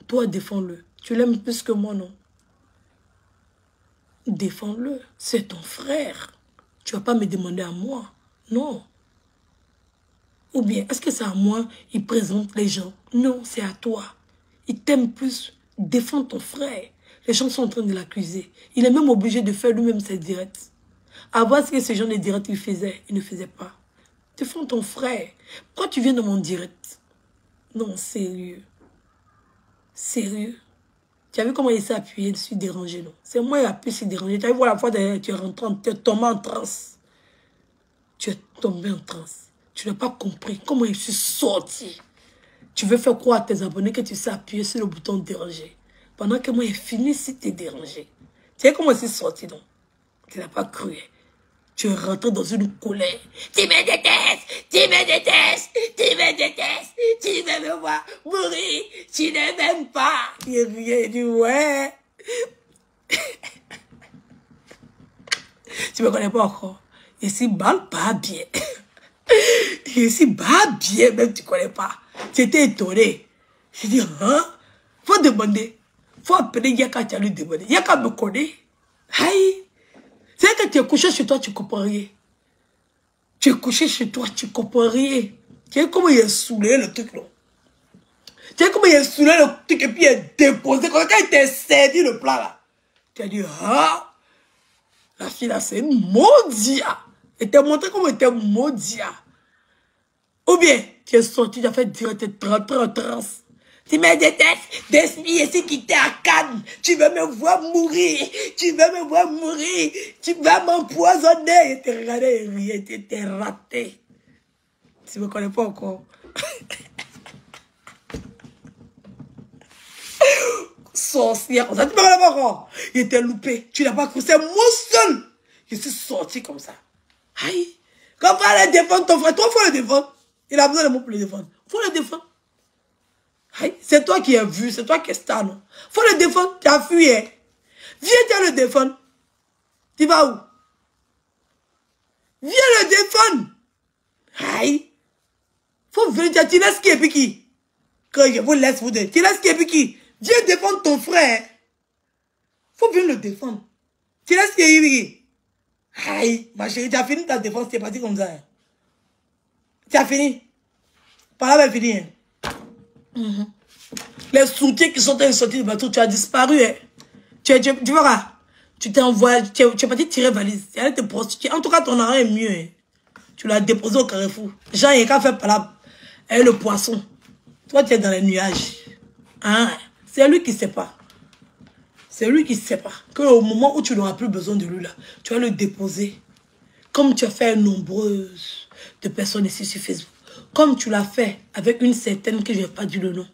Speaker 1: Toi, défends-le. Tu l'aimes plus que moi, non? Défends-le. C'est ton frère. Tu ne vas pas me demander à moi. Non. Ou bien, est-ce que c'est à moi il présente les gens? Non, c'est à toi. Il t'aime plus. Défends ton frère. Les gens sont en train de l'accuser. Il est même obligé de faire lui-même ses directs. Avant, ce que ces gens de directs, il ne faisait pas. Défends ton frère. Pourquoi tu viens dans mon direct? Non, sérieux. Sérieux. Tu as vu comment il s'est appuyé dessus, dérangé, non? C'est moi qui a pu se déranger. Tu as vu la fois derrière, tu es rentré, tu es tombé en transe. Tu es tombé en transe. Tu n'as pas compris comment il suis sorti. Tu veux faire croire à tes abonnés que tu sais appuyer sur le bouton déranger. Pendant que moi, il fini si tu es dérangé. Tu sais comment il s'est sorti, non? Tu n'as pas cru. Tu es rentré dans une colère. Tu me détestes, tu me détestes, tu me détestes, tu veux me voir mourir, tu ne m'aimes pas. Il dit, ouais. Tu me connais pas encore. Ici, balle pas bien. Ici, bas bien, même tu connais pas. J'étais étonné. J'ai dit, hein? Faut demander. Faut appeler Yaka, tu as lui demander. Yaka me connaît. Aïe. C'est que tu es couché chez toi, tu comprends rien. Tu es couché chez toi, tu comprends rien. Tu sais comment il a saoulé le truc, non? Tu sais comment il a saoulé le truc et puis il a déposé. Quand il t'a servi le plat, là. Tu as dit, ah, la fille là, c'est une maudia. Et t'as montré comment elle était maudia. Ou bien, tu es sorti, tu as fait direct 30 en transe. Tu me détestes, d'esprit ici qui t'es à Cannes. Tu veux me voir mourir. Tu veux me voir mourir. Tu vas m'empoisonner. Et t'es regardé et rien, t'es raté. Tu me connais pas encore. Sorcière, comme ça, tu me connais pas encore. Il était loupé. Tu n'as pas cru, c'est moi seul. Je suis sorti comme ça. Aïe. Quand on va le défendre, ton frère, toi, il faut le défendre. Il a besoin de moi pour le défendre. Il faut le défendre. C'est toi qui as vu, c'est toi qui es star, non? Faut le défendre, tu as fui, hein? Viens te le défendre. Tu vas où? Viens le défendre. Aïe. Faut venir, tu laisses qui et puis qui? Quand je vous laisse vous deux, tu laisses qui et puis qui? Viens défendre ton frère. Faut venir le défendre. Tu laisses qui et puis qui? Aïe, ma chérie, tu as fini ta défense, tu es parti comme ça. Hein? Tu as fini. Par là, fini. Hein? Les soutiens qui sont en train de sortir du bateau, tu as disparu. Hein? Tu verras. Tu t'es envoyé, tu es parti tirer valise. Tu allais te prostituer. En tout cas, ton argent est mieux. Hein? Tu l'as déposé au Carrefour. Jean, il a fait par là. Et le poisson. Toi, tu es dans les nuages. Hein? C'est lui qui ne sait pas. C'est lui qui ne sait pas. Qu'au moment où tu n'auras plus besoin de lui, là, tu vas le déposer. Comme tu as fait nombreuses de personnes ici sur Facebook. Comme tu l'as fait avec une certaine que je n'ai pas dit le nom.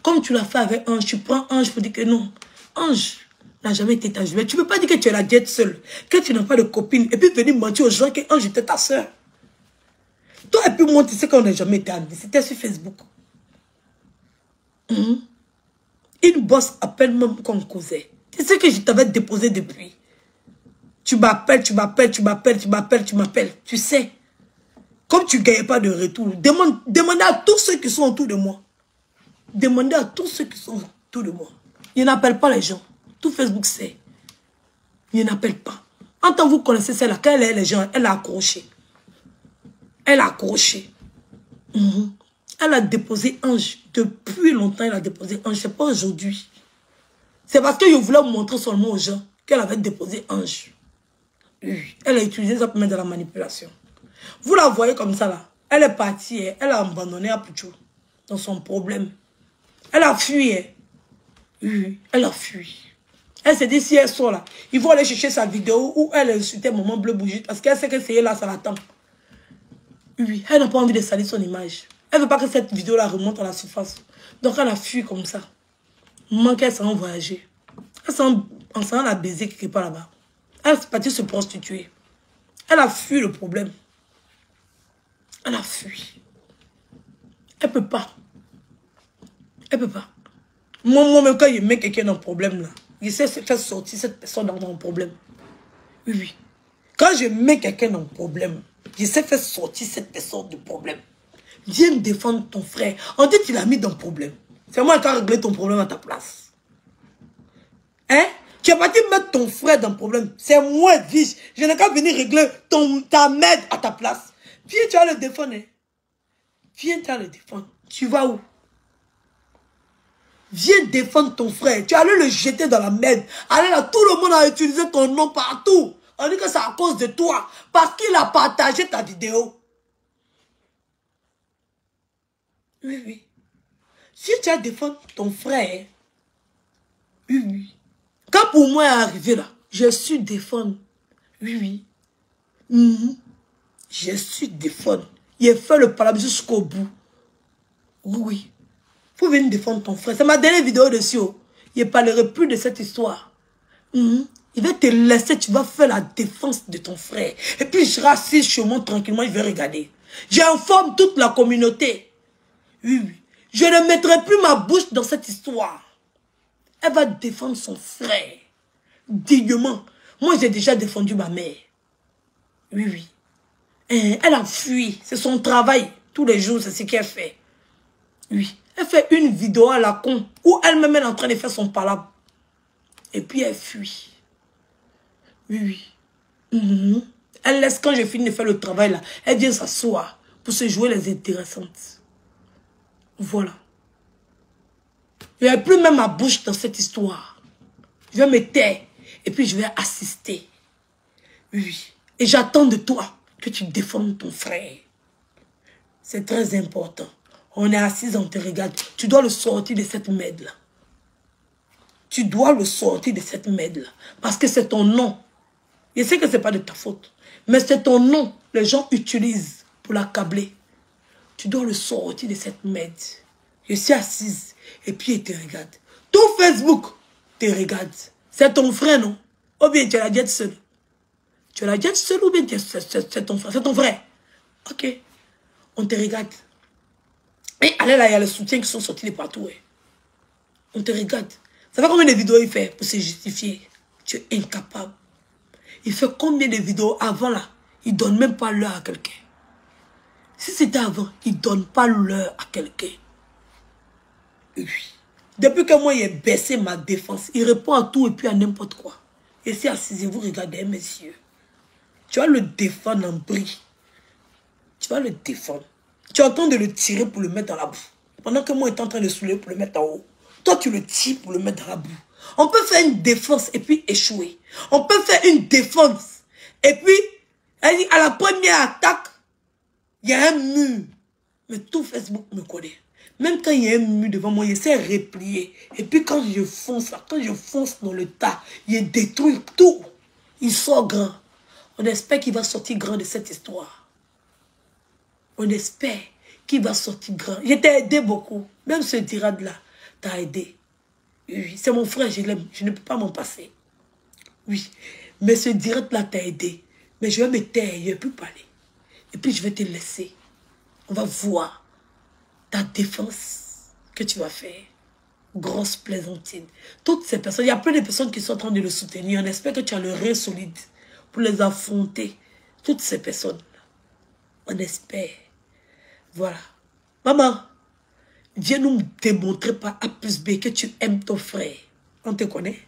Speaker 1: Comme tu l'as fait avec Ange. Tu prends Ange pour dire que non. Ange n'a jamais été ta jumelle. Tu ne peux pas dire que tu es la diète seule. Que tu n'as pas de copine. Et puis venir mentir aux gens que Ange était ta soeur. Toi et puis moi, tu sais qu'on n'a jamais été amis. C'était sur Facebook. Une bosse appelle même qu'on causait. C'est ce que je t'avais déposé depuis. Tu m'appelles, tu m'appelles, tu m'appelles, tu m'appelles, tu m'appelles. Tu sais, comme tu ne gagnais pas de retour, demandez à tous ceux qui sont autour de moi. Demandez à tous ceux qui sont autour de moi. Il n'appelle pas les gens. Tout Facebook sait. Il n'appelle pas. En tant que vous connaissez celle-là, quand elle est les gens, elle a accroché. Elle a accroché. Elle a déposé Ange. Depuis longtemps, elle a déposé Ange. Ce n'est pas aujourd'hui. C'est parce que je voulais vous montrer seulement aux gens qu'elle avait déposé Ange. Oui. Elle a utilisé ça pour mettre de la manipulation. Vous la voyez comme ça là. Elle est partie. Elle a abandonné Apucho dans son problème. Elle a fui. Oui. Elle a fui. Elle s'est dit si elle sort là, ils vont aller chercher sa vidéo où elle insultait Maman Bleu Bougie. Parce qu'elle sait que c'est là, ça l'attend. Oui. Elle n'a pas envie de salir son image. Elle ne veut pas que cette vidéo-là remonte à la surface. Donc, elle a fui comme ça. Maman, qu'elle s'en voyager. Elle s'en a baisé quelque part là-bas. Elle est partie se prostituer. Elle a fui le problème. Elle a fui. Elle ne peut pas. Elle ne peut pas. Moi-même, quand je mets quelqu'un dans le problème, là, je sais faire sortir cette personne dans mon problème. Oui, oui. Quand je mets quelqu'un dans le problème, je sais faire sortir cette personne du problème. Viens me défendre ton frère. On dit qu'il a mis dans le problème. C'est moi qui ai réglé ton problème à ta place. Hein? Tu es parti mettre ton frère dans le problème. C'est moi, Vige. Je n'ai qu'à venir régler ta merde à ta place. Viens, tu vas le défendre. Hein? Viens, tu vas le défendre. Tu vas où? Viens défendre ton frère. Tu allais le jeter dans la merde. Allez là, tout le monde a utilisé ton nom partout. On dit que c'est à cause de toi. Parce qu'il a partagé ta vidéo. Oui, oui. Si tu as défendu ton frère, oui, oui. Quand pour moi est arrivé là, je suis défendre. Oui, oui. Je suis défendre. Il a fait le palabre jusqu'au bout. Oui, oui. Faut venir défendre ton frère. C'est ma dernière vidéo dessus. Je ne parlerai plus de cette histoire. Il va te laisser, tu vas faire la défense de ton frère. Et puis je serai assis chez moi tranquillement, je vais regarder. J'informe toute la communauté. Oui, oui. Je ne mettrai plus ma bouche dans cette histoire. Elle va défendre son frère. Dignement. Moi, j'ai déjà défendu ma mère. Oui, oui. Elle a fui. C'est son travail. Tous les jours, c'est ce qu'elle fait. Oui. Elle fait une vidéo à la con où elle-même est en train de faire son palabre. Et puis elle fuit. Oui, oui. Elle laisse, quand je finis de faire le travail là, elle vient s'asseoir pour se jouer les intéressantes. Voilà. Je n'ai plus même ma bouche dans cette histoire. Je vais me taire et puis je vais assister. Oui. Et j'attends de toi que tu défendes ton frère. C'est très important. On est assis, on te regarde. Tu dois le sortir de cette merde-là. Tu dois le sortir de cette merde-là. Parce que c'est ton nom. Je sais que ce n'est pas de ta faute. Mais c'est ton nom. Les gens utilisent pour l'accabler. Tu dois le sortir de cette merde. Je suis assise. Et puis il te regarde. Tout Facebook te regarde. C'est ton frère, non? Ou bien tu as la diète seule? Tu as la diète seule ou bien c'est ton frère? C'est ton frère. Ok. On te regarde. Et allez là, il y a les soutiens qui sont sortis de partout. Ouais. On te regarde. Ça fait combien de vidéos il fait pour se justifier? Tu es incapable. Il fait combien de vidéos avant là? Il ne donne même pas l'heure à quelqu'un. Si c'était avant, il ne donne pas l'heure à quelqu'un. Oui. Depuis que moi, il a baissé ma défense, il répond à tout et puis à n'importe quoi. Et si assisez-vous, regardez, messieurs. Tu vas le défendre en bris. Tu vas le défendre. Tu es en train de le tirer pour le mettre dans la boue. Pendant que moi, il est en train de soulever pour le mettre en haut. Toi, tu le tires pour le mettre dans la boue. On peut faire une défense et puis échouer. On peut faire une défense. Et puis, à la première attaque, il y a un mur. Mais tout Facebook me connaît. Même quand il y a un mur devant moi, il essaie de replier. Et puis quand je fonce là, quand je fonce dans le tas, il détruit tout. Il sort grand. On espère qu'il va sortir grand de cette histoire. On espère qu'il va sortir grand. Je t'ai aidé beaucoup. Même ce tirade-là t'a aidé. Oui, c'est mon frère, je l'aime. Je ne peux pas m'en passer. Oui. Mais ce direct-là t'a aidé. Mais je vais me taire, je ne vais plus parler. Et puis je vais te laisser. On va voir ta défense que tu vas faire. Grosse plaisantine. Toutes ces personnes, il y a plein de personnes qui sont en train de le soutenir. On espère que tu as le rein solide pour les affronter. Toutes ces personnes. On espère. Voilà. Maman, viens nous démontrer par A plus B que tu aimes ton frère. On te connaît.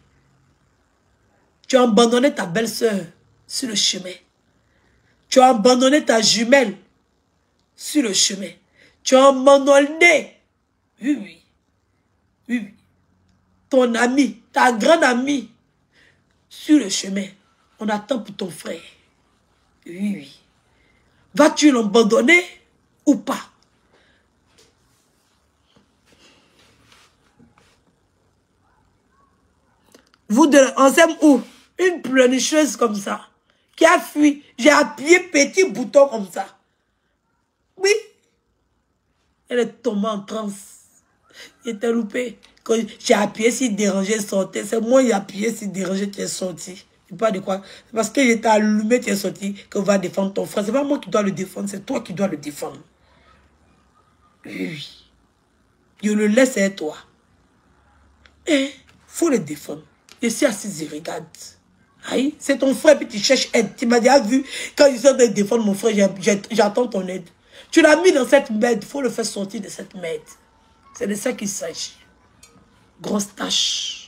Speaker 1: Tu as abandonné ta belle-sœur sur le chemin. Tu as abandonné ta jumelle sur le chemin. Tu as abandonné. Oui, oui. Oui, oui. Ton ami, ta grande amie, sur le chemin. On attend pour ton frère. Oui, oui. Vas-tu l'abandonner ou pas? Vous deux, on s'aime où? Une pleurnicheuse comme ça, qui a fui. J'ai appuyé petit bouton comme ça. Oui. Elle est tombée en transe. J'étais loupé. Quand j'ai appuyé sur déranger, sortait. C'est moi qui ai appuyé sur déranger, tu es sorti. C'est pas de quoi. C'est parce qu'il était allumé, tu es sorti, qu'on va défendre ton frère. C'est pas moi qui dois le défendre, c'est toi qui dois le défendre. Oui. Je le laisse à toi. Et faut le défendre. Je suis assise, je regarde. Aïe, c'est ton frère, puis tu cherches aide. Tu m'as déjà vu, quand je suis en train de défendre mon frère, j'attends ton aide. Tu l'as mis dans cette merde, il faut le faire sortir de cette merde. C'est de ça qu'il s'agit. Grosse tâche.